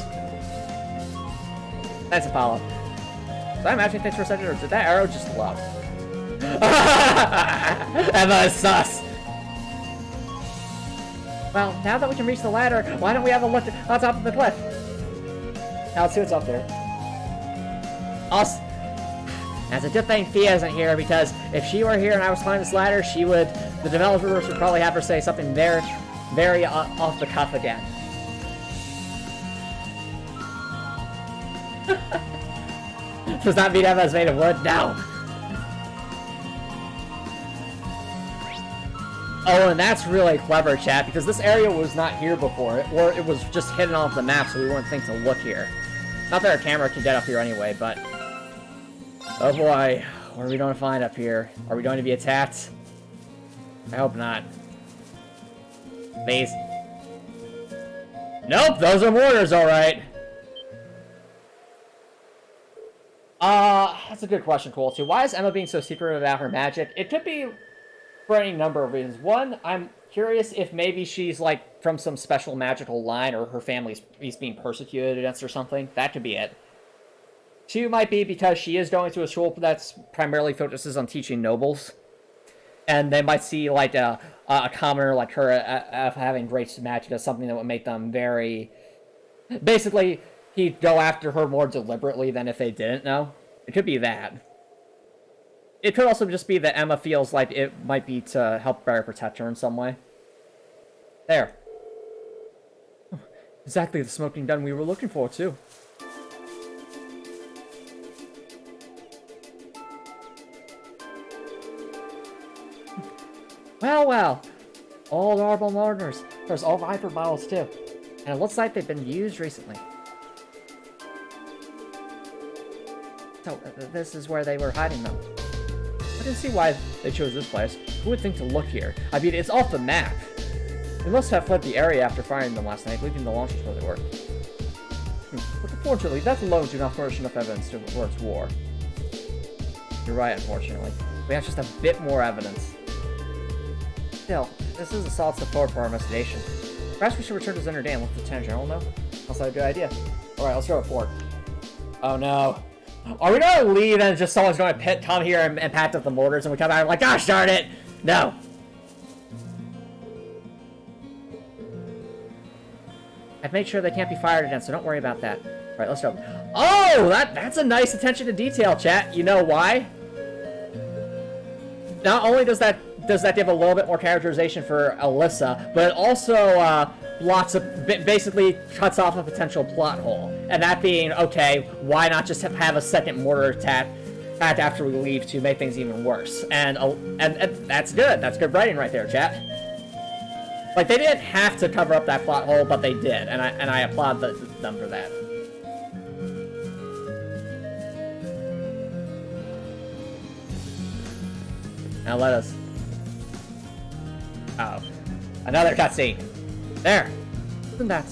Thanks, Apollo. Did I imagine things for a second, or did that arrow just glow? Emma is sus. Well, now that we can reach the ladder, why don't we have a look on top of the cliff? Now let's see what's up there. Us. That's a good thing Thea isn't here, because if she were here and I was climbing this ladder, the developers would probably have her say something very, very off the cuff again. Does that mean Emma's made of wood? No. Oh, and that's really clever, chat, because this area was not here before, or it was just hidden off the map, so we wouldn't think to look here. Not that our camera can get up here anyway, but... Oh boy, what are we going to find up here? Are we going to be attacked? I hope not. Please. Nope, those are mortars, alright. That's a good question, Cool, too. Why is Emma being so secretive about her magic? It could be for any number of reasons. One, I'm curious if maybe she's, like, from some special magical line, or her family is being persecuted against or something. That could be it. Two might be because she is going to a school that's primarily focuses on teaching nobles. And they might see, like, a commoner like her of having great magic as something that would make them very... Basically, he'd go after her more deliberately than if they didn't know. It could be that. It could also just be that Emma feels like it might be to help better protect her in some way. There. Exactly the smoking gun we were looking for, too. Well, well. Old Arbol Mortars. There's all Viper bottles, too. And it looks like they've been used recently. So, this is where they were hiding them. I can see why they chose this place. Who would think to look here? I mean, it's off the map. They must have fled the area after firing them last night, leaving the launchers where they were. But unfortunately, that alone do not furnish enough evidence to warrant war. You're right, unfortunately. We have just a bit more evidence. Still, this is a solid step forward for our investigation. Perhaps we should return to Zender Dam and let the Lieutenant General know? That's not a good idea. Alright, let's go report. Oh no. Are we gonna leave and just someone's gonna come here and pack up the mortars and we come out and like, gosh darn it! No. I've made sure they can't be fired against, so don't worry about that. Alright, let's go. Oh! That's a nice attention to detail, chat. You know why? Not only does that give a little bit more characterization for Alyssa, but it also basically cuts off a potential plot hole. And that being, okay, why not just have a second mortar attack after we leave to make things even worse? And that's good. That's good writing right there, chat. Like, they didn't have to cover up that plot hole, but they did, and I applaud them for that. Now let us... Oh. Another cutscene. There. Isn't that...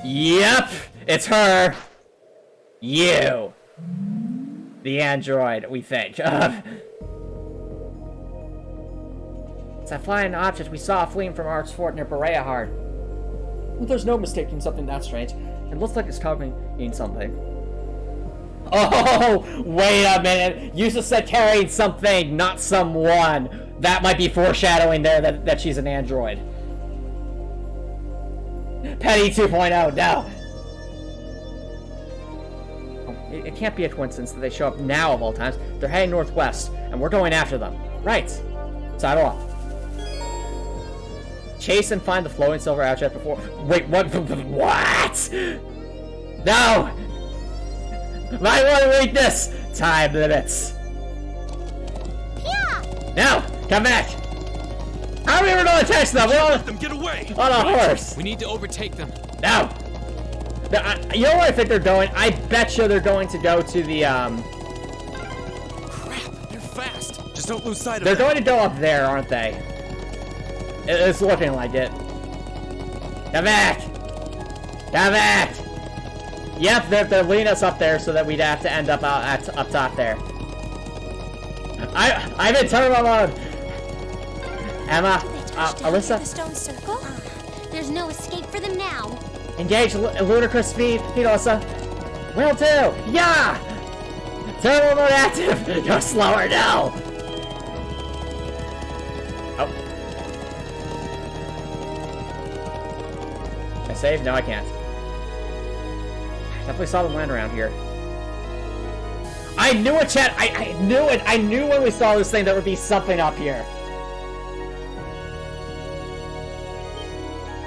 Yep! It's her! You! The android, we think. It's that flying object we saw fleeing from Art's fort near Berea. Well, there's no mistaking something that strange. It looks like it's covering something. Oh! Wait a minute! You just said carrying something, not someone! That might be foreshadowing there that she's an android. Petty 2.0, no! Oh, it can't be a coincidence that they show up now of all times. They're heading northwest, and we're going after them. Right. Saddle up. Chase and find the flowing silver object before... Wait, what? What? No! My one weakness! Time limits. Yeah. No! Come back! How are we ever gonna catch them? We're on, get away! On a horse! We need to overtake them. No! You know where I think they're going? I bet you they're going to go to the, Crap, they're fast! Just don't lose sight of They're them. going to go up there, aren't they? It's looking like it. Come back! Come back! Yep, they're leading us up there so that we'd have to end up up top there. I'm in turbo mode! Emma, Alyssa? The stone circle? There's no escape for them now. Engage ludicrous speed, Alyssa. Will do! Yeah! Turbo mode active! You're slower now! Oh. Can I save? No, I can't. Definitely saw them land around here. I knew it, chat! I knew it! I knew when we saw this thing there would be something up here.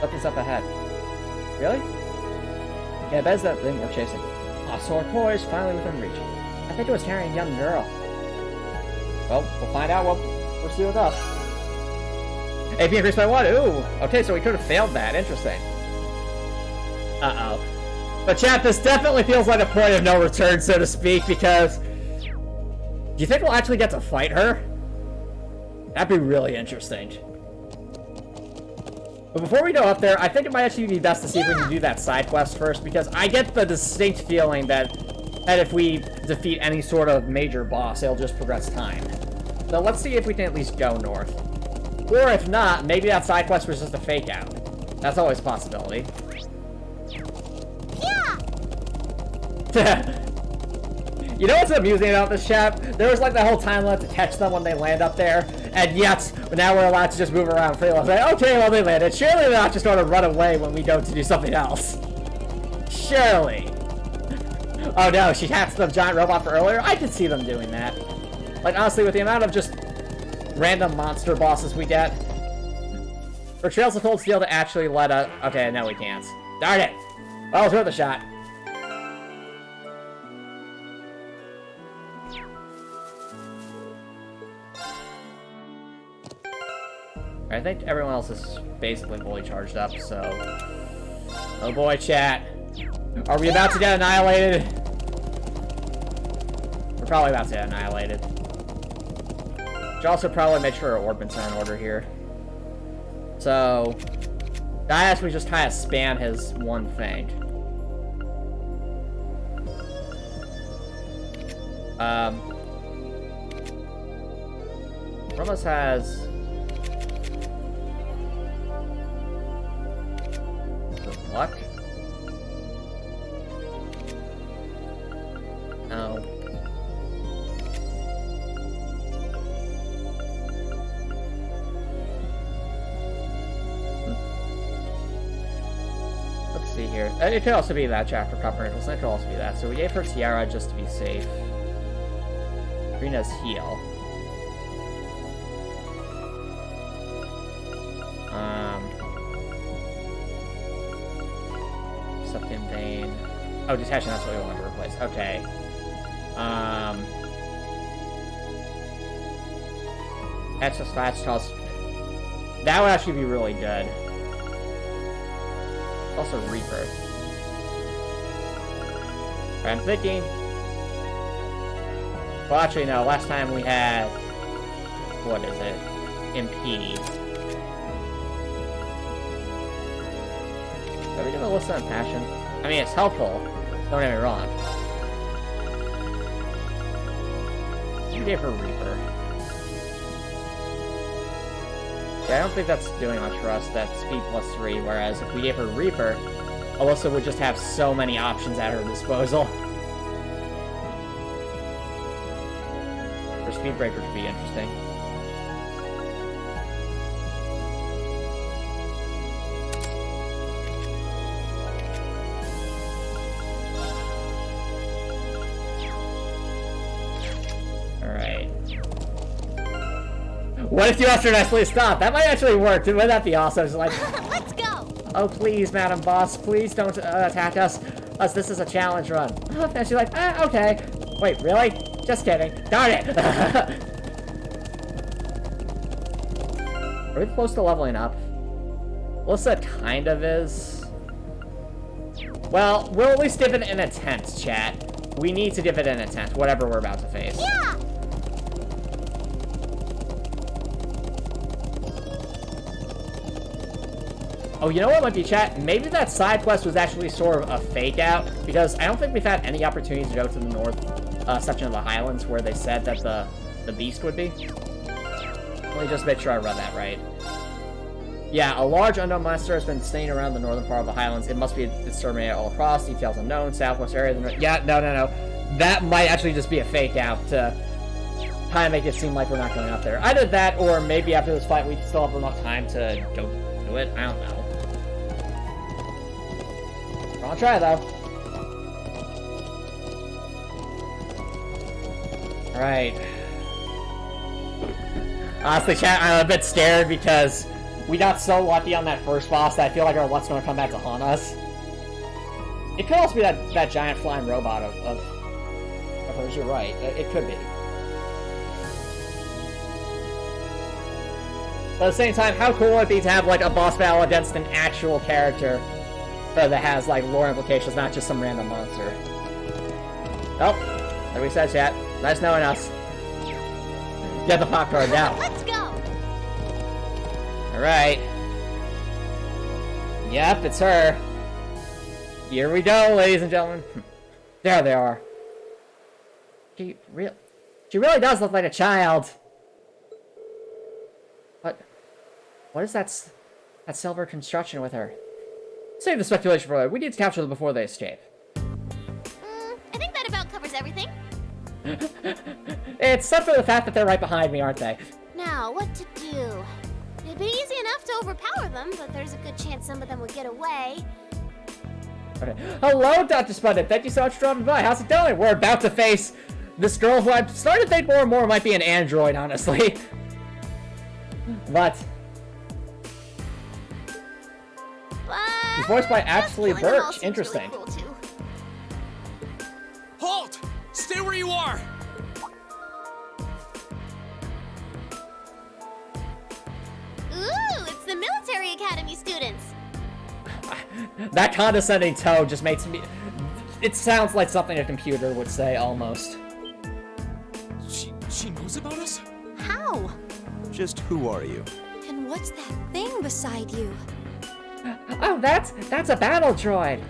Something's up ahead. Really? Yeah, I bet it's that thing we're chasing. Ah, so our core is finally within reach. I think it was carrying a young girl. Well, we'll find out what we'll pursue with us. AP increased by 1. Ooh. Okay, so we could have failed that. Interesting. Uh-oh. But chat, this definitely feels like a point of no return, so to speak, because... Do you think we'll actually get to fight her? That'd be really interesting. But before we go up there, I think it might actually be best to see if we can do that side quest first, because I get the distinct feeling that if we defeat any sort of major boss, it'll just progress time. So let's see if we can at least go north. Or if not, maybe that side quest was just a fake out. That's always a possibility. You know what's amusing about this chat? There was like that whole time limit to catch them when they land up there, and yet now we're allowed to just move around freely. Like, okay, well they landed. Surely they're not just going to run away when we go to do something else. Surely. Oh no, she hacked the giant robot for earlier? I could see them doing that. Like honestly, with the amount of just random monster bosses we get, for Trails of Cold Steel to actually let us... Okay, no we can't. Darn it! Well, it was worth a shot. I think everyone else is basically fully charged up, so... Oh boy, chat. Are we about to get annihilated? We're probably about to get annihilated. Should also probably make sure our orbits are in order here. So... I actually just kind of spam his one thing. One of us has... Luck? No. Let's see here. It could also be that chapter Coppernickel. It could also be that. So we gave her Tiara just to be safe. Rina's heal. Septian Vein. Oh, Detachment, that's what we want to replace. Okay. That's just fast toss. That would actually be really good. Also Reaper. I'm thinking... Well, actually, no. Last time we had... What is it? Impede. Are we gonna listen to Passion? I mean, it's helpful. Don't get me wrong. You gave her Reaper. Yeah, I don't think that's doing much for us. That's speed +3, whereas if we gave her Reaper, Alyssa would just have so many options at her disposal. Her Speed Breaker could be interesting. What if you asked her nicely to stop? That might actually work. Wouldn't that be awesome? It's like, let's go. Oh, please, Madam Boss, please don't attack us. This is a challenge run. And she's like, okay. Wait, really? Just kidding. Darn it! Are we close to leveling up? Alyssa kind of is. Well, we'll at least give it an attempt, chat. We need to give it an attempt, whatever we're about to face. Yeah! Oh, you know what might be, chat? Maybe that side quest was actually sort of a fake out, because I don't think we've had any opportunity to go to the north section of the Highlands where they said that the beast would be. Let me just make sure I read that right. Yeah, a large unknown monster has been staying around the northern part of the Highlands. It must be exterminated all across. Details unknown. Southwest area. Yeah, no. That might actually just be a fake out to kind of make it seem like we're not going up there. Either that, or maybe after this fight we still have enough time to go do it. I don't know. I'll try, though. Alright. Honestly, chat, I'm a bit scared because we got so lucky on that first boss that I feel like our luck's gonna come back to haunt us. It could also be that giant flying robot of hers, you're right. It could be. But at the same time, how cool would it be to have, like, a boss battle against an actual character that has, like, lore implications, not just some random monster. Oh, like we said, chat. Nice knowing us. Get the popcorn now. Let's go! Alright. Yep, it's her. Here we go, ladies and gentlemen. There they are. She really does look like a child. What is that silver construction with her? Save the speculation for later. We need to capture them before they escape. I think that about covers everything. Except for the fact that they're right behind me, aren't they? Now, what to do? It'd be easy enough to overpower them, but there's a good chance some of them would get away. Okay. Hello, Dr. Spudden. Thank you so much for dropping by. How's it going? We're about to face this girl who I've started to think more and more might be an android, honestly. But he's voiced by Ashley Birch. Interesting. Really cool too. Halt! Stay where you are! Ooh, it's the military academy students. That condescending tone just makes me... It sounds like something a computer would say, almost. She knows about us? How? Just who are you? And what's that thing beside you? Oh, that's a battle droid.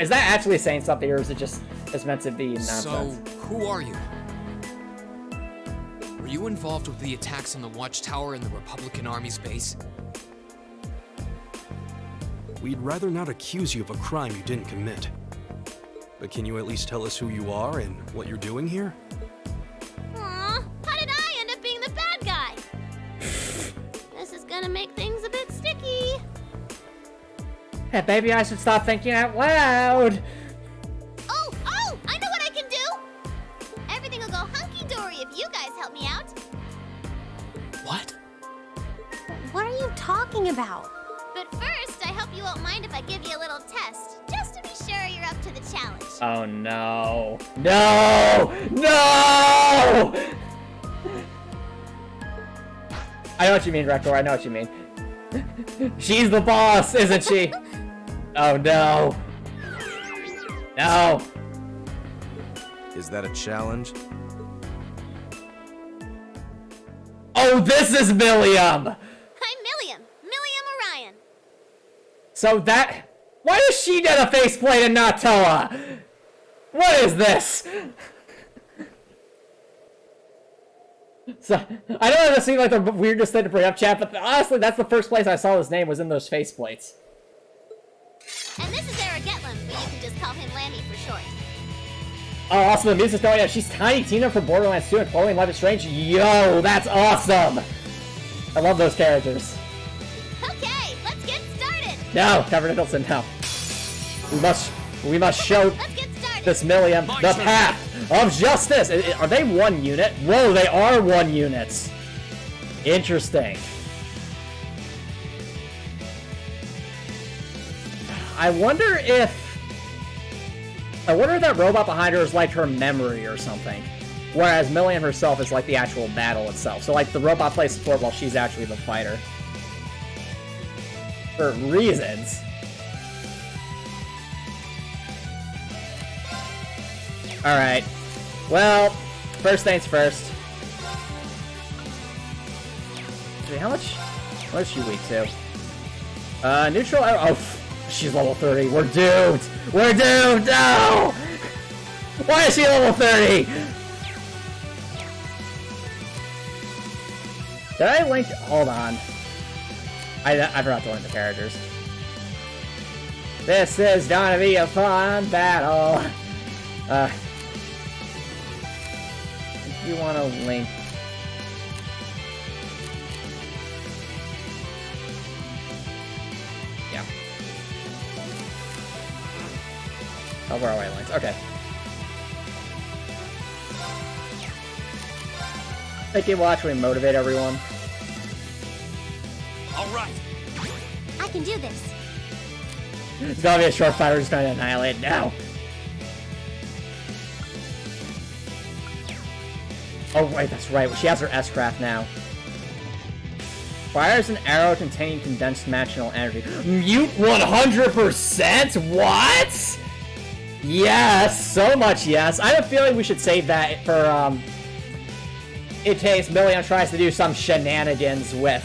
Is that actually saying something, or is it just meant to be nonsense? So, who are you? Were you involved with the attacks on the Watchtower and the Republican Army's base? We'd rather not accuse you of a crime you didn't commit. But can you at least tell us who you are and what you're doing here? Aw, how did I end up being the bad guy? This is gonna make things a bit sticky. Hey, maybe I should stop thinking out loud. Oh, I know what I can do! Everything will go hunky-dory if you guys help me out. What? What are you talking about? But first, I hope you won't mind if I give you a little test, just to be sure you're up to the challenge. Oh no. No! No! I know what you mean, Rektor. I know what you mean. She's the boss, isn't she? Oh no. No. Is that a challenge? Oh, this is Milliam! I'm Milliam Orion. So that... Why does she get a faceplate and not Toa? What is this? So, I know that seems like the weirdest thing to bring up, chat, but honestly, that's the first place I saw his name was in those faceplates. And this is Eric Getlam, but you can just call him Lammy for short. Oh, also the music's going out. She's Tiny Tina from Borderlands 2 and Chloe in Life is Strange. Yo, that's awesome! I love those characters. Okay, let's get started. No, Trevor Nicholson, no. We must show Let's get started. this Milliam the path of justice. Are they one unit? Whoa, they are one unit. Interesting. I wonder if that robot behind her is like her memory or something. Whereas Milliam herself is like the actual battle itself. So like the robot plays support while she's actually the fighter. For reasons. Alright. Well, first things first. Actually, how much is she weak to? Neutral... Oh, she's level 30. We're doomed! We're doomed! No! Why is she level 30? Did I link... Hold on. I forgot to link the characters. This is gonna be a fun battle. If you want to link... Yeah. Oh, where are my links? Okay. I think it will actually motivate everyone. All right. I can do this. It's gonna be a short fighter who's trying to annihilate now. Oh, right, that's right. She has her S-Craft now. Fires an arrow containing condensed machinal energy. Mute 100%? What? Yes, so much yes. I have a feeling we should save that for, in case Million tries to do some shenanigans with,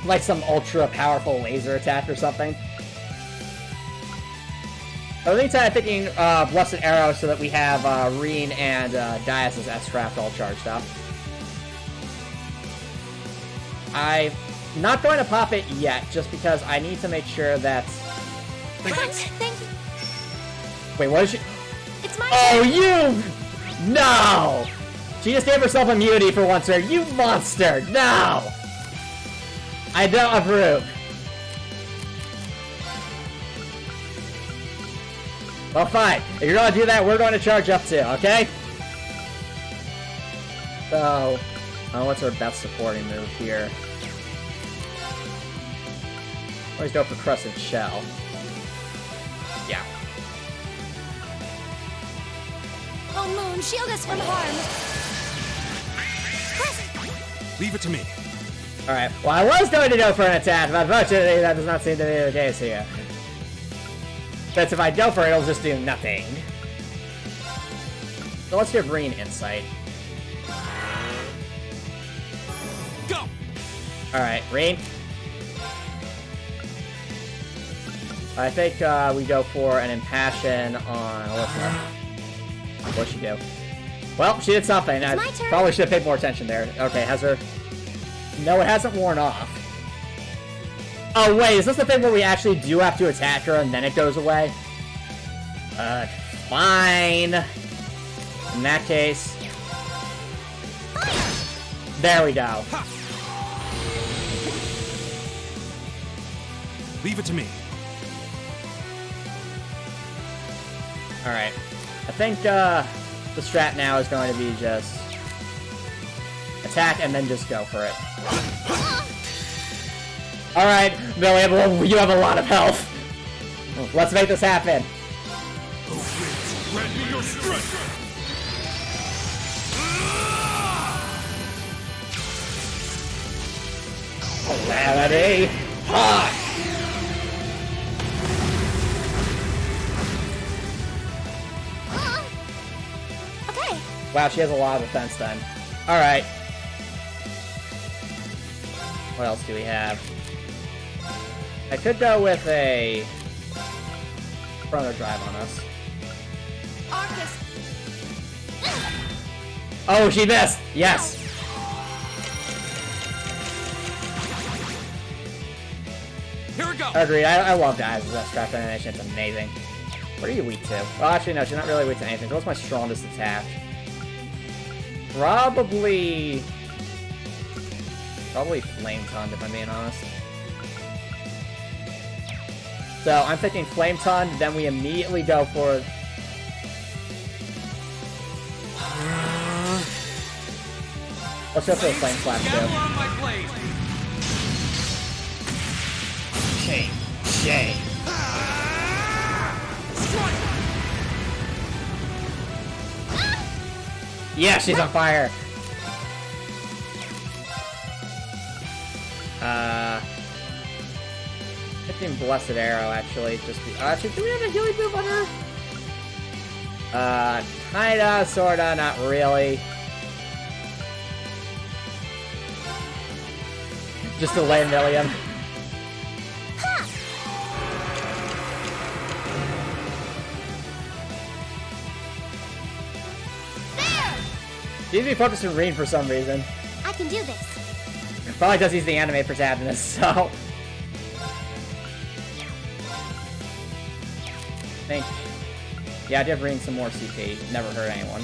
like, some ultra-powerful laser attack or something. In the meantime, I'm thinking Blessed Arrow so that we have Reen and Dias' S-Craft all charged up. I'm not going to pop it yet, just because I need to make sure that... Thank you. Wait, what is she... It's my Oh, turn. you... No! She just gave herself immunity for once there. You monster! No! I don't approve. Well, fine. If you're gonna do that, we're going to charge up too, okay? So... what's our best supporting move here? Always go for Crescent Shell. Yeah. Oh, Moon, shield us from harm. Crescent. Leave it to me. Alright, well, I was going to go for an attack, but unfortunately that does not seem to be the case here. But if I go for it, it'll just do nothing. So let's give Reen Insight. Go! Alright, Reen. I think we go for an Impassion on Alyssa. What'd she do? Well, she did something. I my turn. probably should have paid more attention there. Okay, has her... No, it hasn't worn off. Oh, wait, is this the thing where we actually do have to attack her and then it goes away? Fine. In that case... There we go. Leave it to me. Alright. I think, the strat now is going to be just... attack and then just go for it. Alright, Billy, well, you have a lot of health. Let's make this happen. Grant me your strength! Calamity! Hot! Okay. Wow, she has a lot of defense then. Alright. What else do we have? I could go with a Chrono Drive on us. Arcus. Oh, she missed! Yes! Here we go! Agreed. I love Dias' S-Craft animation. It's amazing. What are you weak to? Well, actually, no, she's not really weak to anything. So what's my strongest attack? Probably Flame Tongue, if I'm being honest. So I'm thinking Flame Tongue, then we immediately go for... Let's go for the Flame Slash too. on my blade! Shame. Shame. Yeah, she's on fire. 15 Blessed Arrow, actually. Actually, do we have a healing move on her? Kinda, sorta, not really. Just delay Million. Seems to be focusing Reen for some reason. I can do this. Probably because he's the anime protagonist, so... Think. Yeah, I did Reen some more CP. Never hurt anyone.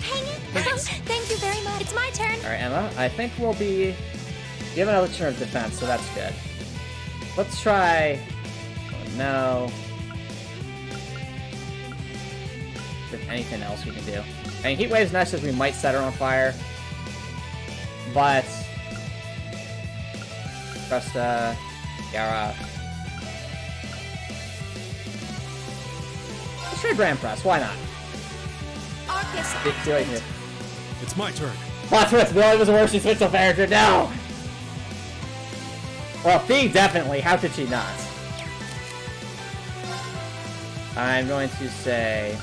Hang it. Thank you very much. It's my turn. Alright, Emma, I think we'll be... You have another turn of defense, so that's good. Let's try... Oh, no... If anything else we can do. I mean, Heat Wave's nice because we might set her on fire. But... Cresta... Yara... Let's try Grand Press, why not? Arcus, See what you It's my turn. Plot twist, Billy was a worse switchel character, no! Well, Fee definitely, how could she not? I'm going to say...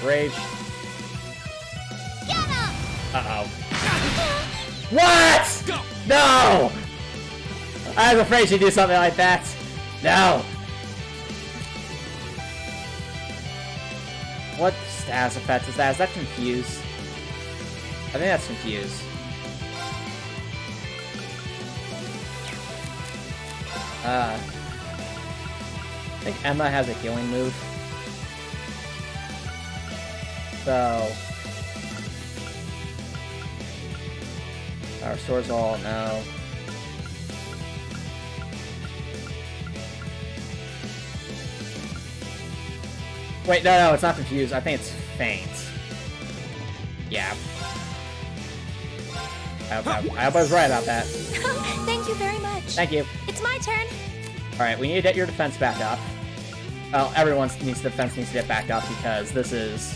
Rage. get him! Uh-oh. What?! Go! No! I was afraid she'd do something like that. No! What status effect is that? Is that Confuse? I think that's Confuse. I think Emma has a healing move. So... Our swords all, no. Wait, no, it's not Confused. I think it's Faint. Yeah. I hope I was right about that. Thank you very much. Thank you. It's my turn. Alright, we need to get your defense back up. Well, everyone's defense needs to get back up because this is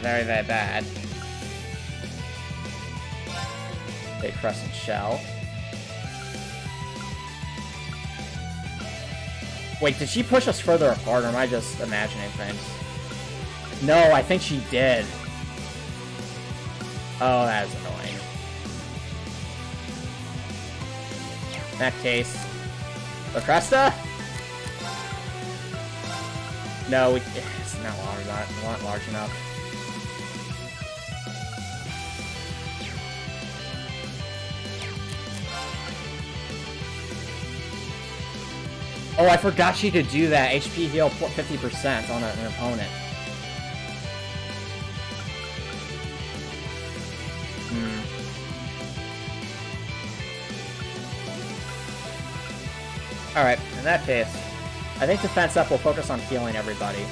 very, very bad. Big Crescent Shell. Wait, did she push us further apart, or am I just imagining things? No, I think she did. Oh, that is annoying. In that case... The Cresta? No, it's not large enough. Oh, I forgot she could do that. HP heal 50% on an opponent. Alright, in that case, I think defense up will focus on healing everybody.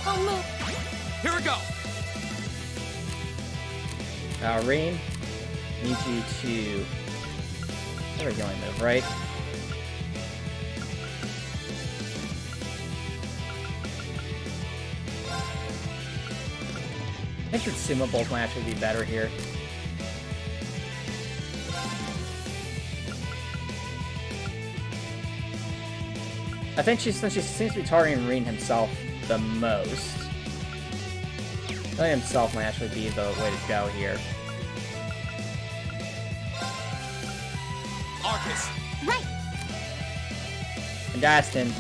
Oh no. Here we go. Reen, need you to... Another healing move, right? I think consumables might actually be better here. I think since she seems to be targeting Reen himself the most, Billy himself might actually be the way to go here. Arcus. Right. And Dastin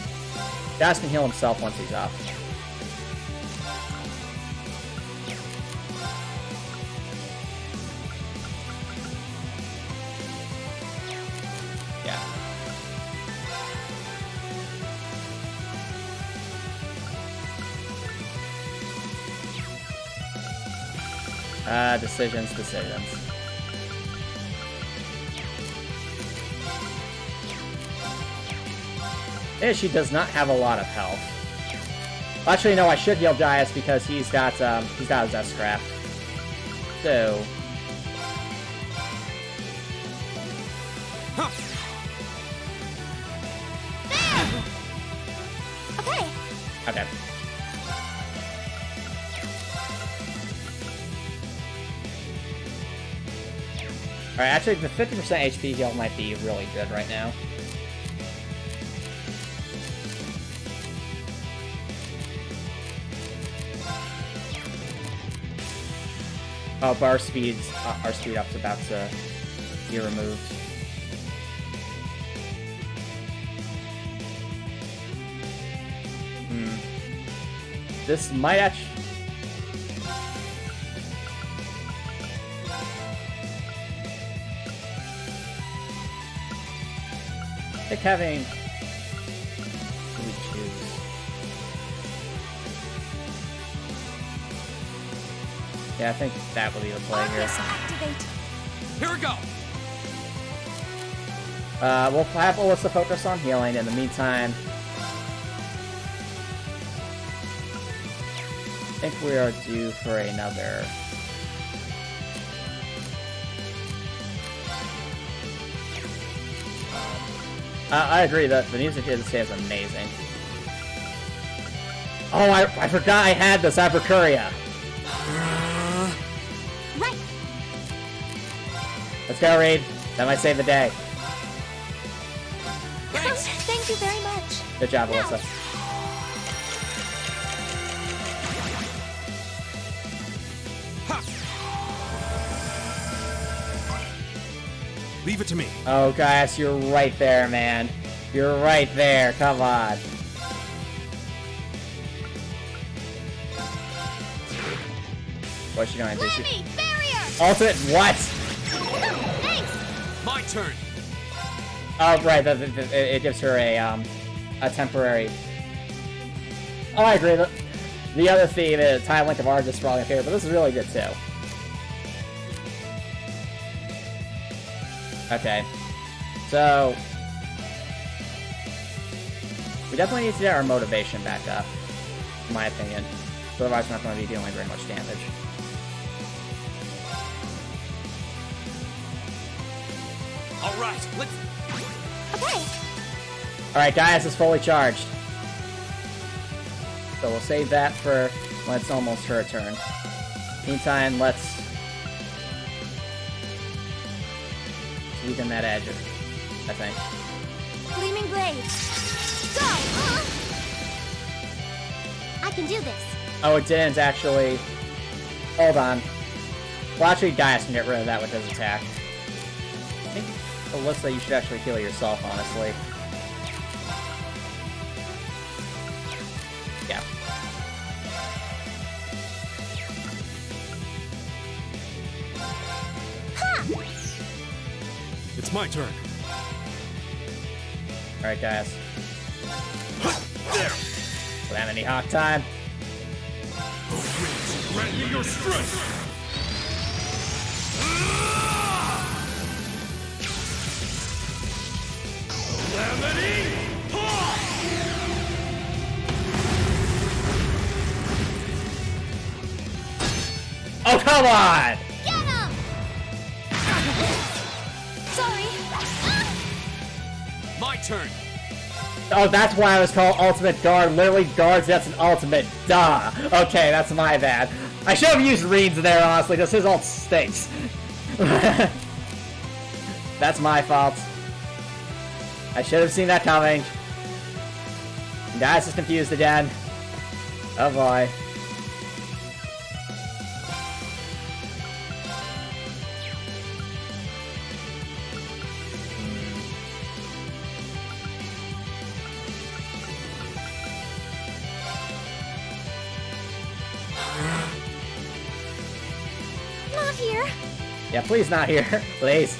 can heal himself once he's up. Decisions. And she does not have a lot of health. Actually, no, I should heal Dias because he's got his S-Scrap. So... Okay. Okay. Alright, actually, the 50% HP heal might be really good right now. Oh, but our speed up's about to be removed. This might actually... I think having... What do we choose? Yeah, I think that will be the play here. Arcus, activate. Here we go. We'll have Alyssa focus on healing. In the meantime, I think we are due for another... I agree that the music is amazing. Oh, I forgot I had this Abracuria. Right. Let's go, Reed. That might save the day. Thanks. Thank you very much. Good job, Now. Alyssa. Leave it to me. Oh, Gaius, you're right there, man. You're right there. Come on. What's she going to do? Let me! Barrier! Ultimate what? Thanks! My turn. Oh, right. It gives her a temporary. Oh, I agree. The other theme is Tie Link of Argus is probably my favorite, but this is really good too. Okay. So we definitely need to get our motivation back up, in my opinion. Otherwise, we're not going to be dealing very much damage. All right, let's. Okay. Alright, Gaius is fully charged. So we'll save that for when it's almost her turn. Meantime, let's weaken that edge, I think. Gleaming blade. Go! I can do this. Oh, it didn't actually. Hold on. Well, actually, Gaius can get rid of that with his attack. I think, Alyssa, you should actually heal yourself, honestly. Yeah. It's my turn. Alright, Gaius. There! Calamity Hawk time. Grant me your strength! Calamity Hawk! Oh, come on! Get him! Sorry. My turn. Oh, that's why I was called Ultimate Guard. Literally, guards, that's an ultimate. Duh. Okay, that's my bad. I should have used Reed's there, honestly, because his ult stinks. That's my fault. I should have seen that coming. Gaius is confused again. Oh boy. Not here. Yeah, please not here. Please.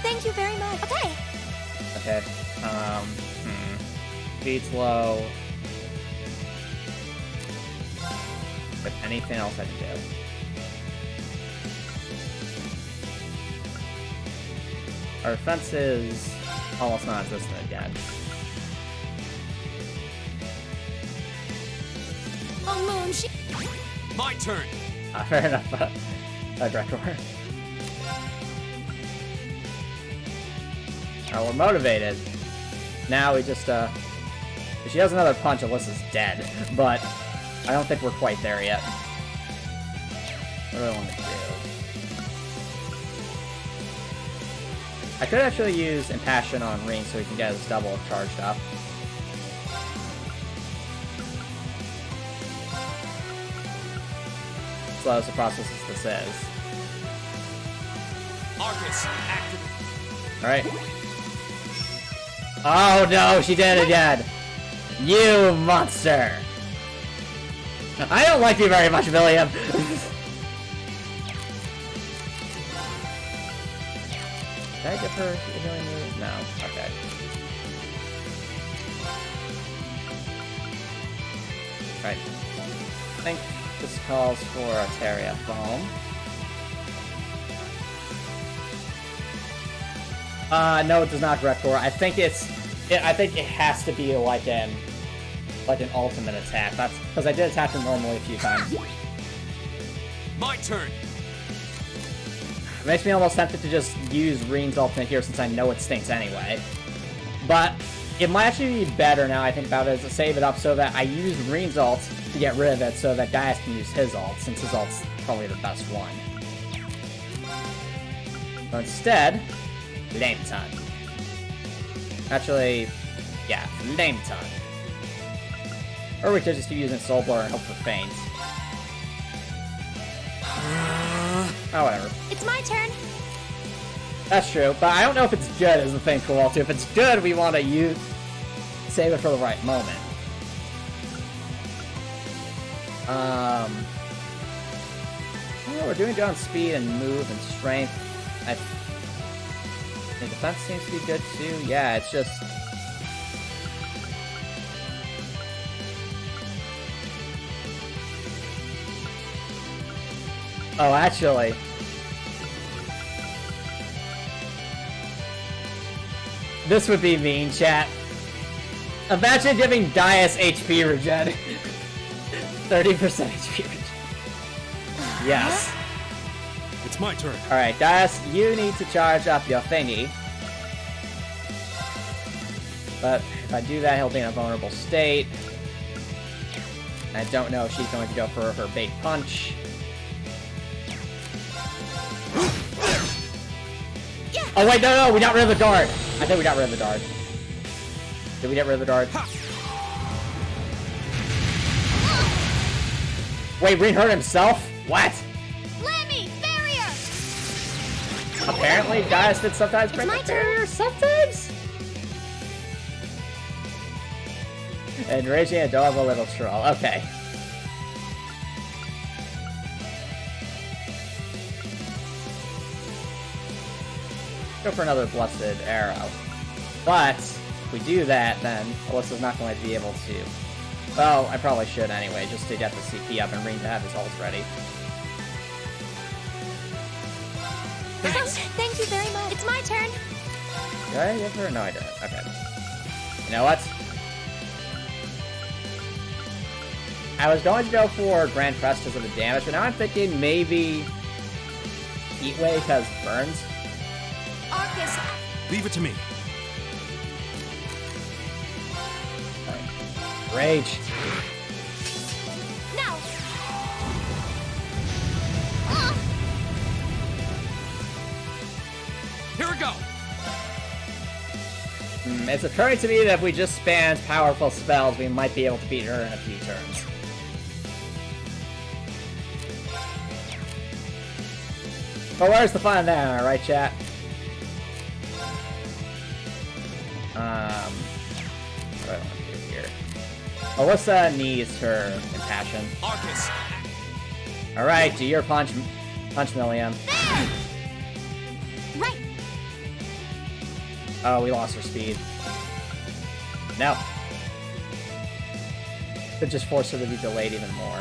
Thank you very much. Okay. Okay. Speed's low. But anything else I can do? Our defense is almost non-existent again. Oh, Moon, she... My turn. Fair enough. Director. We're motivated. Now we just, if she has another punch, Alyssa's dead. But I don't think we're quite there yet. What do I want to do? I could actually use Impassion on Ring so we can get his double charged up. Slow as the process as this is. Argus, active. Alright. Oh no, she did it again! You monster! I don't like you very much, William! Did I give her a healing move? No. Okay. Right. I think this calls for a Terria Foam. No, it does not, Grekor. I think it has to be like an ultimate attack. That's because I did attack him normally a few times. My turn. It makes me almost tempted to just use Reen's ultimate here since I know it stinks anyway. But it might actually be better now I think about it is to save it up so that I use Reen's ult to get rid of it so that Gaius can use his ult, since his ult's probably the best one. So instead, Flame Tongue. Actually, yeah, Flame Tongue. Or we could just keep using Soul Blower and hope for Feigns. Oh, whatever. It's my turn. That's true, but I don't know if it's good is the thing cool too. If it's good, we want to save it for the right moment. Oh, we're doing good on speed and move and strength. The defense seems to be good too. Yeah, it's just... Oh, actually... This would be mean, chat. Imagine giving Gaius HP regen. 30% HP regen. Yes. It's my turn. Alright, Gaius, you need to charge up your thingy. But if I do that, he'll be in a vulnerable state. I don't know if she's going to go for her big punch. Oh wait, no, we got rid of the guard. I think we got rid of the guard. Did we get rid of the guard? Wait, Reen hurt himself? What? Lemmy, barrier. Apparently, Gaius did sometimes break the barrier. Sometimes. And raging adorable little troll. Okay. Go for another Blessed Arrow. But, if we do that, then Alyssa's not going to be able to... Well, I probably should anyway, just to get the CP up and Reen to have his ult ready. Thank you very much. It's my turn. Did I give her? No, I didn't. Okay. You know what? I was going to go for Grand Crest because of the damage, but now I'm thinking maybe Heat Wave because burns. Arcus. Leave it to me. Rage. Now. Here we go. It's occurring to me that if we just spam powerful spells, we might be able to beat her in a few turns. But where's the fun there, right, chat? What do I want to do here? Alyssa needs her Impassion. Arcus. Alright, do your punch, Milliam. Right. Oh, we lost her speed. No. Could just force her to be delayed even more.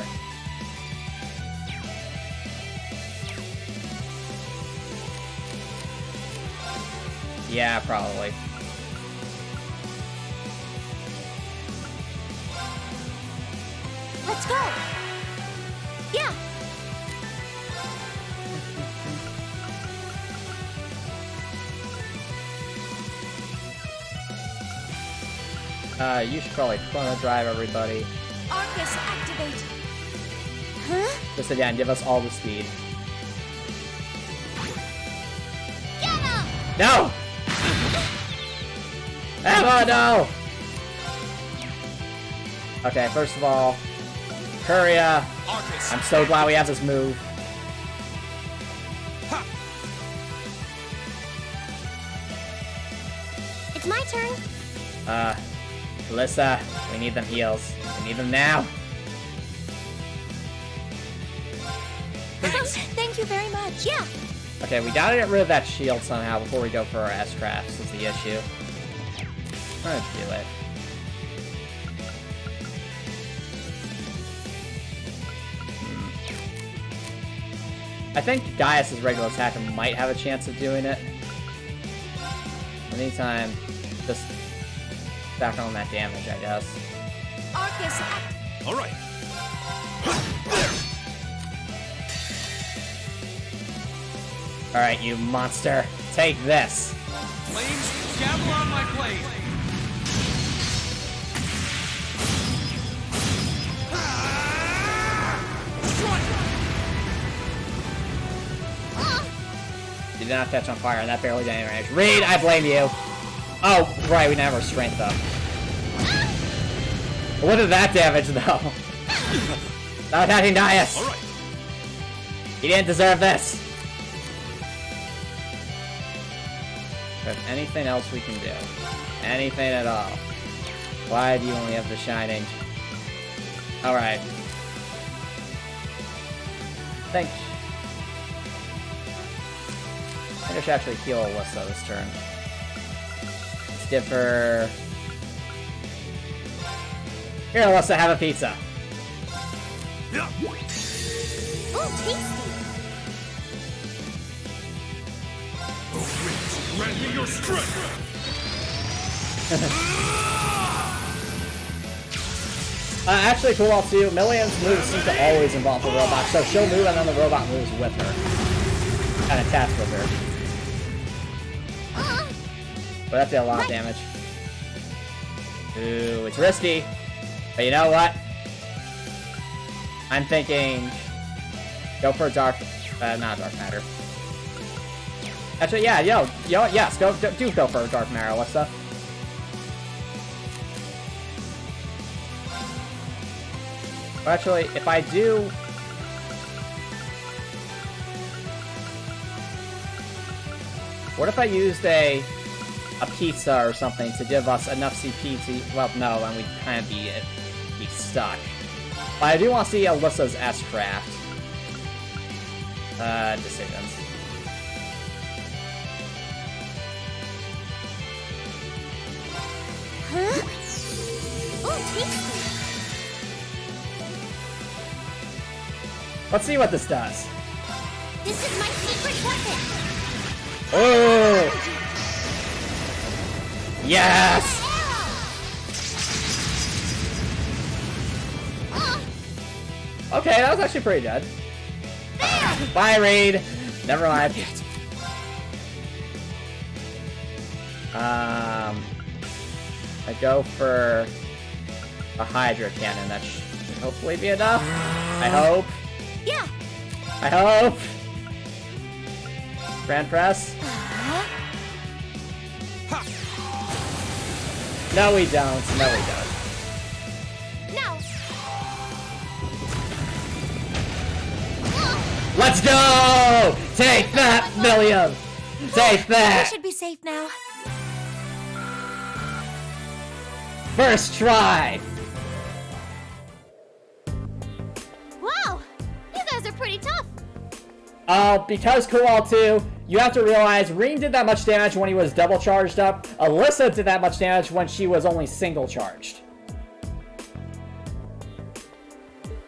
Yeah, probably. Let's go. Yeah. You should probably Chrono Drive everybody. Arcus activate. Huh? Just again, give us all the speed. Get him! No! Emma, no! Okay, first of all, Curia. Arcus. I'm so glad we have this move. Ha! It's my turn. Alyssa, we need them heals. We need them now. Thank you very much. Yeah. Okay, we gotta get rid of that shield somehow before we go for our S-Crafts is the issue. I'm gonna do it. I think Gaius' regular attack might have a chance of doing it. Anytime, just back on that damage, I guess. Arcus. All right. Alright, you monster. Take this. Flames, gavel on my blade. You did not catch on fire, and that barely did any damage. Reed, I blame you. Oh, right, we didn't have our strength up. What did that damage, though? Not attacking Dias. All right. He didn't deserve this. But anything else we can do? Anything at all? Why do you only have the Shining? Alright. Thanks. I think I should actually heal Alyssa this turn. Let's give her... Here, Alyssa, have a pizza. Yeah. Oh, tasty. Grant me your strength. Actually, cool off too. Millian's moves seem to always involve the robot, so she'll move and then the robot moves with her. Kind of attached with her. But that did a lot of damage. Ooh, it's risky. But you know what? I'm thinking... Go for a dark... not dark matter. Actually, yeah, yes, go for a dark matter, Alyssa. But actually, if I do... What if I used a pizza or something to give us enough CP to... Well, no, then we'd kind of be stuck. But I do want to see Alyssa's S-Craft. Decisions. Huh? Oh, tasty. Let's see what this does. This is my secret weapon. Oh! Yes! Okay, that was actually pretty good. Bye, Reed. Never mind. I go for a Hydra Cannon. That should hopefully be enough. I hope. Yeah. I hope. Grand Press. No, we don't. No, we don't. No. Let's go! Take that, Milliam! Take that! We should be safe now. First try! Wow, you guys are pretty tough. Because Kual 2, you have to realize Reem did that much damage when he was double charged up. Alyssa did that much damage when she was only single charged.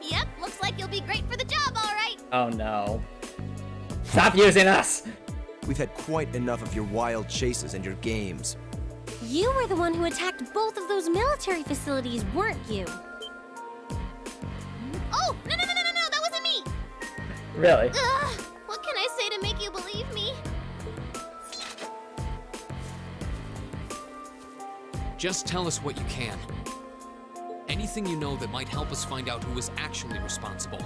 Yep, looks like you'll be great for the job, all right. Oh no. Stop using us! We've had quite enough of your wild chases and your games. You were the one who attacked both of those military facilities, weren't you? Oh, no, that wasn't me. Really? Ugh, what can I say to make you believe me? Just tell us what you can. Anything you know that might help us find out who was actually responsible.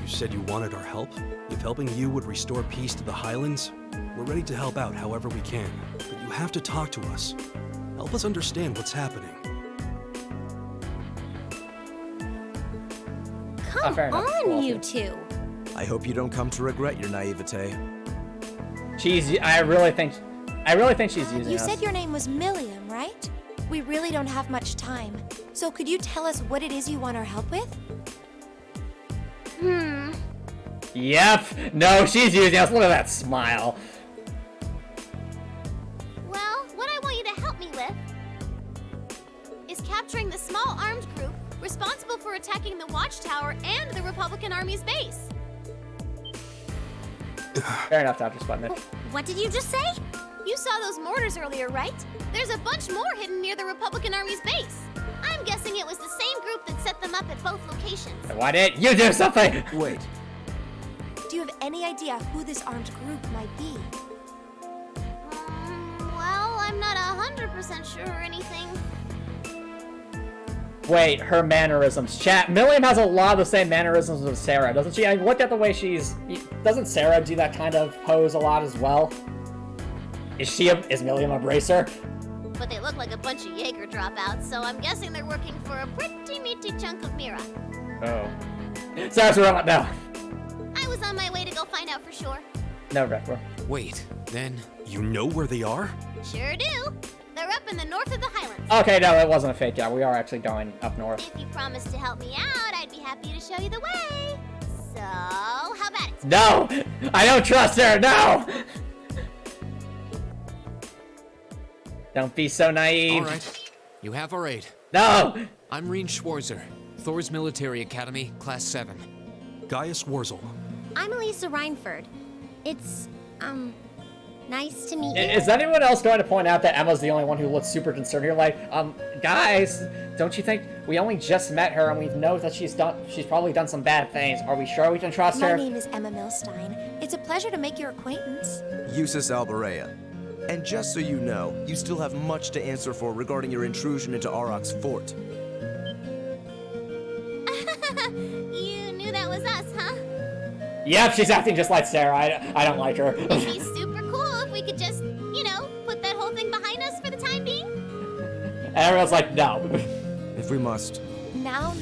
You said you wanted our help? If helping you would restore peace to the Highlands, we're ready to help out however we can. But you have to talk to us. Help us understand what's happening. Come fair enough. on, Well, you two. I hope you don't come to regret your naivete. I really think she's using You us. said your name was Milliam, right? We really don't have much time. So could you tell us what it is you want our help with? Yep! No, she's using us. Look at that smile. Well, what I want you to help me with is capturing the small armed group responsible for attacking the Watchtower and the Republican Army's base. Fair enough, Dr. Sputnik. What did you just say? You saw those mortars earlier, right? There's a bunch more hidden near the Republican Army's base. I'm guessing it was the same group that set them up at both locations. Why didn't you do something? Wait. Do you have any idea who this armed group might be? Well, I'm not 100% sure or anything. Wait, her mannerisms. Chat, Milliam has a lot of the same mannerisms as Sarah, doesn't she? I looked at the way she's... Doesn't Sarah do that kind of pose a lot as well? Is Milliam a bracer? But they look like a bunch of Jaeger dropouts, so I'm guessing they're working for a pretty meaty chunk of Mira. Oh. Sarah's robot, no. I was on my way to go find out for sure. No, Retro. Wait, then... You know where they are? Sure do. They're up in the north of the Highlands. Okay, no, it wasn't a fake out. We are actually going up north. If you promise to help me out, I'd be happy to show you the way. So, how about it? No! I don't trust her, no! Don't be so naive. Alright, you have our aid. No! I'm Reen Schwarzer, Thor's Military Academy, Class 7. Gaius Wurzel. I'm Elisa Reinford. It's, nice to meet you. Is anyone else going to point out that Emma's the only one who looks super concerned here? Like, guys, don't you think we only just met her and we know that she's probably done some bad things? Are we sure we can trust her? My name is Emma Milstein. It's a pleasure to make your acquaintance. Eustace Alberea. And just so you know, you still have much to answer for regarding your intrusion into Auroch's fort. You knew that was us, huh? Yep, she's acting just like Sarah. I don't like her. It'd be super cool if we could just, you know, put that whole thing behind us for the time being. And everyone's like, no. If we must. Now.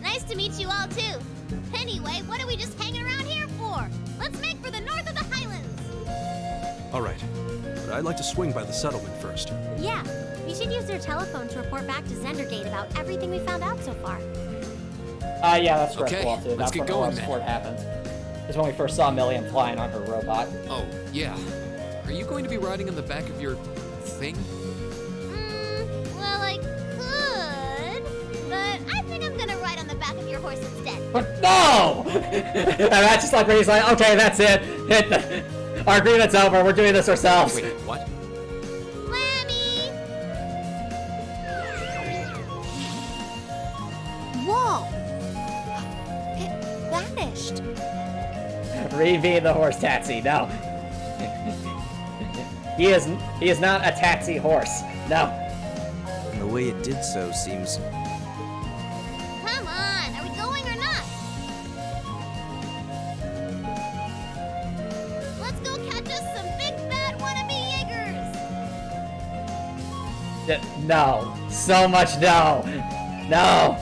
Nice to meet you all, too. Anyway, what are we just hanging around here for? Let's make for the north of the Highlands. Alright, but I'd like to swing by the settlement first. Yeah, you should use your telephone to report back to Zendergate about everything we found out so far. Yeah, that's correct. Okay, Well, too. let's That's get when going the then. sport happened. It's when we first saw Milliam flying on her robot. Oh, yeah. Are you going to be riding on the back of your... thing? Well, I could, but I think I'm gonna ride on the back of your horse instead. But no! And that's just like where he's like, okay, that's it. Our agreement's over. We're doing this ourselves. Wait, what? Lammy! Whoa! It vanished. Reeve the horse taxi. No. He is not a taxi horse. No. And the way it did so seems... Come on, are we going or not? Let's go catch us some big bad wannabe Jaegers! No. So much no. No.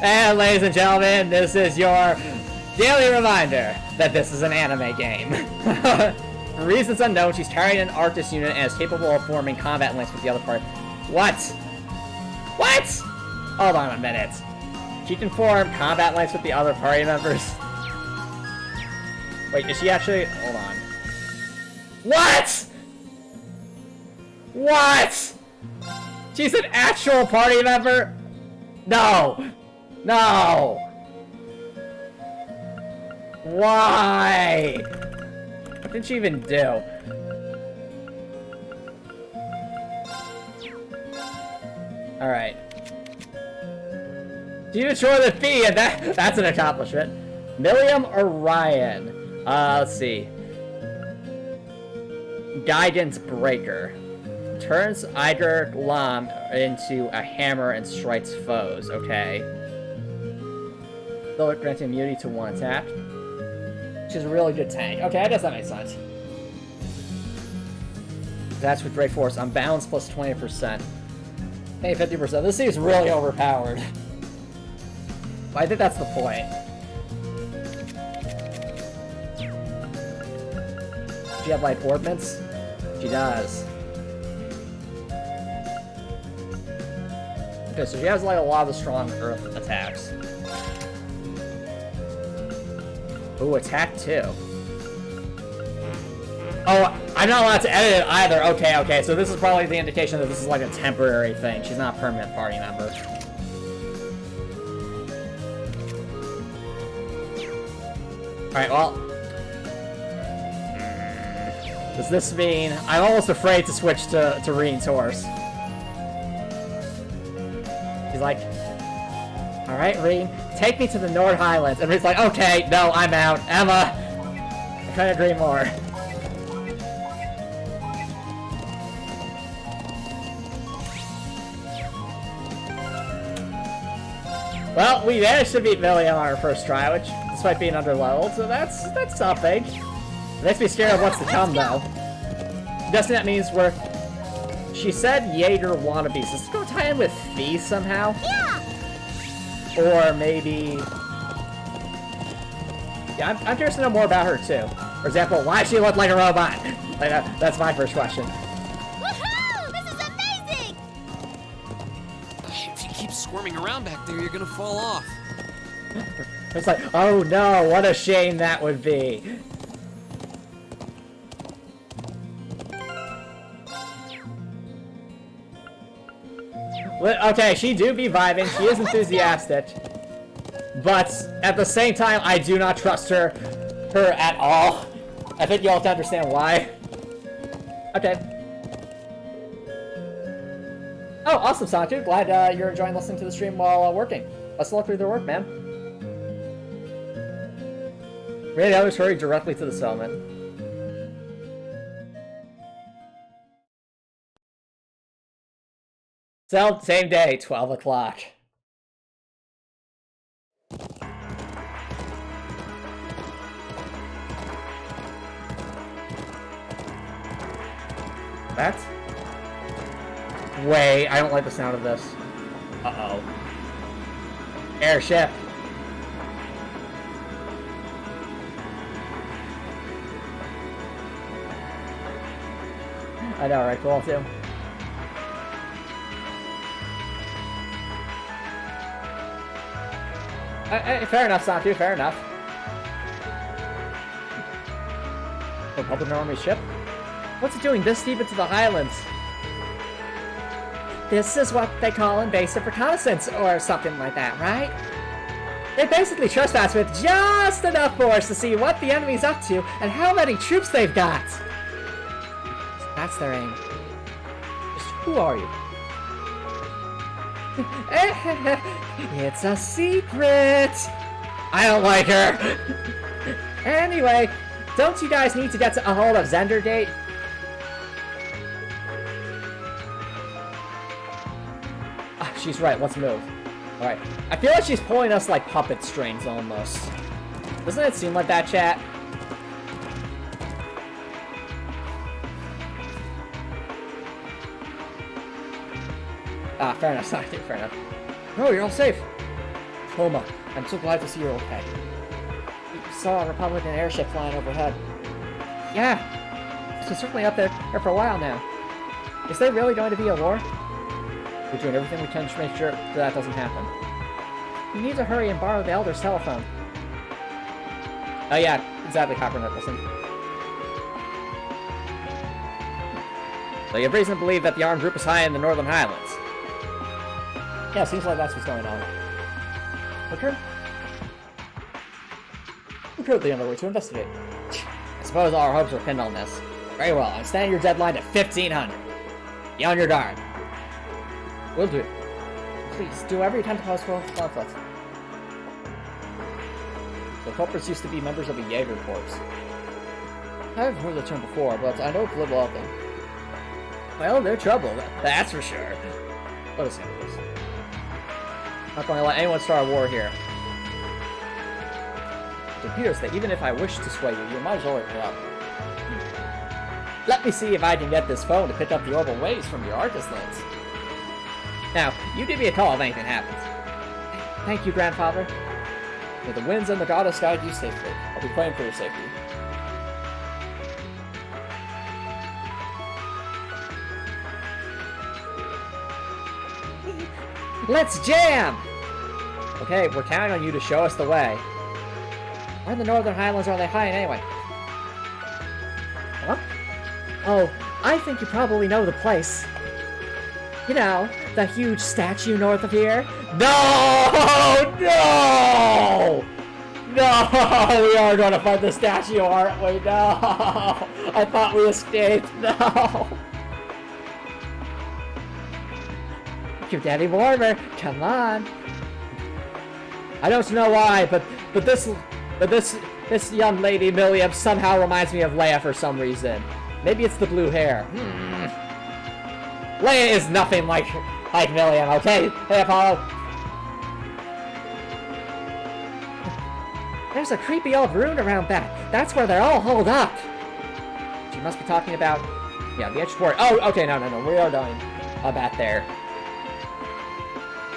And ladies and gentlemen, this is your daily reminder that this is an anime game. For reasons unknown, she's carrying an Arctis unit and is capable of forming combat links with the other party. What? What? Hold on a minute. She can form combat links with the other party members. Wait, is she actually... Hold on. What? What? She's an actual party member? No. No. Why? What did she even do? Alright. She destroyed the fee, and that's an accomplishment. Milliam Orion. Let's see. Guidance Breaker. Turns Eiger Lam into a hammer and strikes foes. Okay. Though it grants immunity to one attack. She's a really good tank. Okay, I guess that makes sense. That's with Great Force. Unbalanced plus 20%. Hey, 50%. This seems really overpowered. But I think that's the point. Does she have, like, ordnance? She does. Okay, so she has, like, a lot of the strong earth attacks. Ooh, attack 2. Oh, I'm not allowed to edit it either. Okay, so this is probably the indication that this is like a temporary thing. She's not a permanent party member. Alright, well... Does this mean... I'm almost afraid to switch to Reen's horse. He's like... Alright, Rean, take me to the Nord Highlands. And Rean's like, okay, no, I'm out. Emma! I couldn't agree more. Well, we managed to beat Millie on our first try, which, despite being underleveled, so that's something. It makes me scared of what's to come, though. Guessing that means we're... She said Jaeger wannabes. Is this going to tie in with Fee somehow? Yeah! Or maybe... Yeah, I'm curious to know more about her, too. For example, why she look like a robot? Like, that's my first question. Woohoo! This is amazing! If you keep squirming around back there, you're gonna fall off. It's like, oh no, what a shame that would be. Okay, she do be vibing, she is enthusiastic. But, at the same time, I do not trust her at all. I think you'll have to understand why. Okay. Oh, awesome, Santu. Glad you're enjoying listening to the stream while working. Best of luck with your work, man. Really, I was hurried directly to the settlement. Same day, 12 o'clock. That's... Wait, I don't like the sound of this. Uh-oh. Airship. I know, right? Cool, too. Fair enough, Santu, fair enough. Republic Army ship? What's it doing this deep into the Highlands? This is what they call invasive reconnaissance, or something like that, right? They basically trespass with just enough force to see what the enemy's up to and how many troops they've got. So that's their aim. Just who are you? It's a secret! I don't like her! Anyway, don't you guys need to get a hold of Zender Gate? She's right, let's move. Alright. I feel like she's pulling us like puppet strings almost. Doesn't it seem like that, chat? Fair enough, sorry, fair enough. No, you're all safe. Homa, I'm so glad to see you're okay. We saw a Republican airship flying overhead. Yeah, it's been certainly up there for a while now. Is there really going to be a war? We're doing everything we can to make sure that doesn't happen. We need to hurry and borrow the Elder's telephone. Oh yeah, exactly, Copper Nicholson. So you have reason to believe that the armed group is high in the Northern Highlands. Yeah, seems like that's what's going on. Okay. We're currently on the way to investigate. I suppose all our hopes are pinned on this. Very well, I'm standing your deadline at 1500. Be on your guard. Will do. Please, do every attempt to postpone conflict. The culprits used to be members of a Jaeger Corps. I haven't heard the term before, but I know it's little of them. Well, they're trouble, that's for sure. Let us handle this. Not going to let anyone start a war here. It appears that even if I wish to sway you, you might as well wake up. Let me see if I can get this phone to pick up the orbital waves from your Arcus lens. Now, you give me a call if anything happens. Thank you, Grandfather. May the winds and the goddess guide you safely. I'll be praying for your safety. Let's jam! Okay, we're counting on you to show us the way. Why in the Northern Highlands are they hiding anyway? Huh? Oh, I think you probably know the place. You know, the huge statue north of here? No! No! No! We are gonna find the statue, aren't we? No! I thought we escaped. No! Keep Daddy warmer. Come on. I don't know why, but this young lady, Milliam, somehow reminds me of Leia for some reason. Maybe it's the blue hair. Leia is nothing like Milliam, okay? Hey, Apollo. There's a creepy old ruin around back. That's where they're all holed up. She must be talking about... Yeah, the edge port. Oh, okay, no. We are going about there.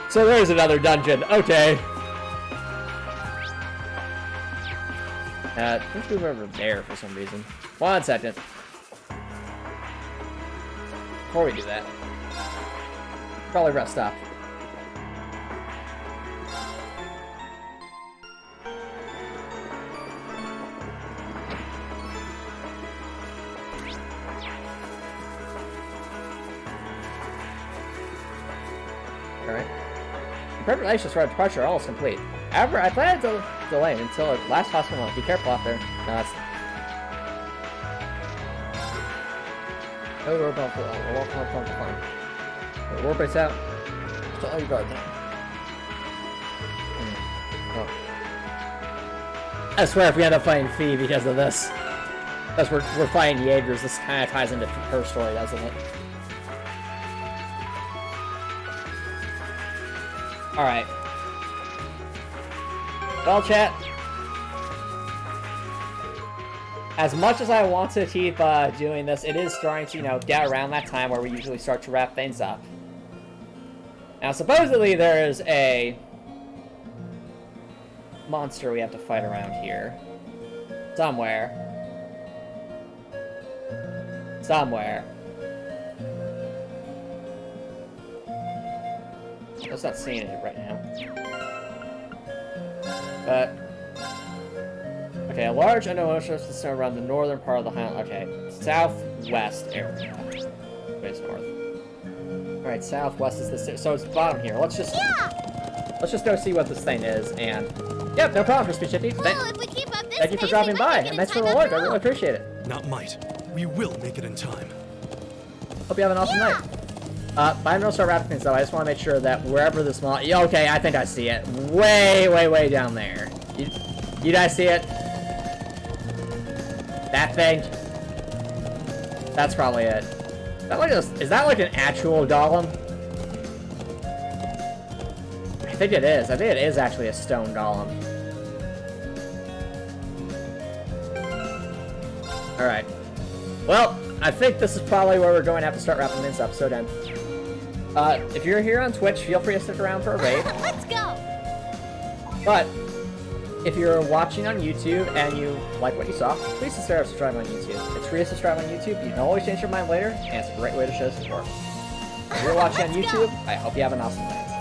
So there's another dungeon. Okay. Let's move over there for some reason. 1 second. Before we do that, probably rest up. Alright. Preparations for our departure are almost complete. However, I plan to delay until the last possible moment. Be careful out there. No, that's... Oh, we're about to climb. Warp race out. So, oh, you guard now. Oh. I swear if we end up fighting Fee because of this. Because we're fighting Jaegers, this kind of ties into her story, doesn't it? Alright. Well, chat. As much as I want to keep doing this, it is starting to, get around that time where we usually start to wrap things up. Now, supposedly there is a monster we have to fight around here. Somewhere. I'm just not seeing it right now. But... Okay, a large underwater system around the northern part of the Highland. Okay, southwest area. Where's north? Alright, southwest is the... So it's bottom here. Let's just go see what this thing is, and... Yep, no problem, Crispy Chippy. Well, if we keep up this Thank you for pace, dropping we might by, make it and thanks in for the time reward. I after really all. appreciate it. Not might. We will make it in time. Hope you have an awesome night. But I'm gonna start wrapping things up. I just want to make sure that wherever this mod... Yeah, okay, I think I see it. Way down there. You guys see it? That thing? That's probably it. Is that like an actual golem? I think it is. I think it is actually a stone golem. Alright. Well, I think this is probably where we're going to have to start wrapping things up, so then. If you're here on Twitch, feel free to stick around for a raid. Let's go! But, if you're watching on YouTube and you like what you saw, please consider subscribing on YouTube. It's free to subscribe on YouTube, you can always change your mind later, and it's a great way to show support. If you're watching on YouTube, I hope you have an awesome night.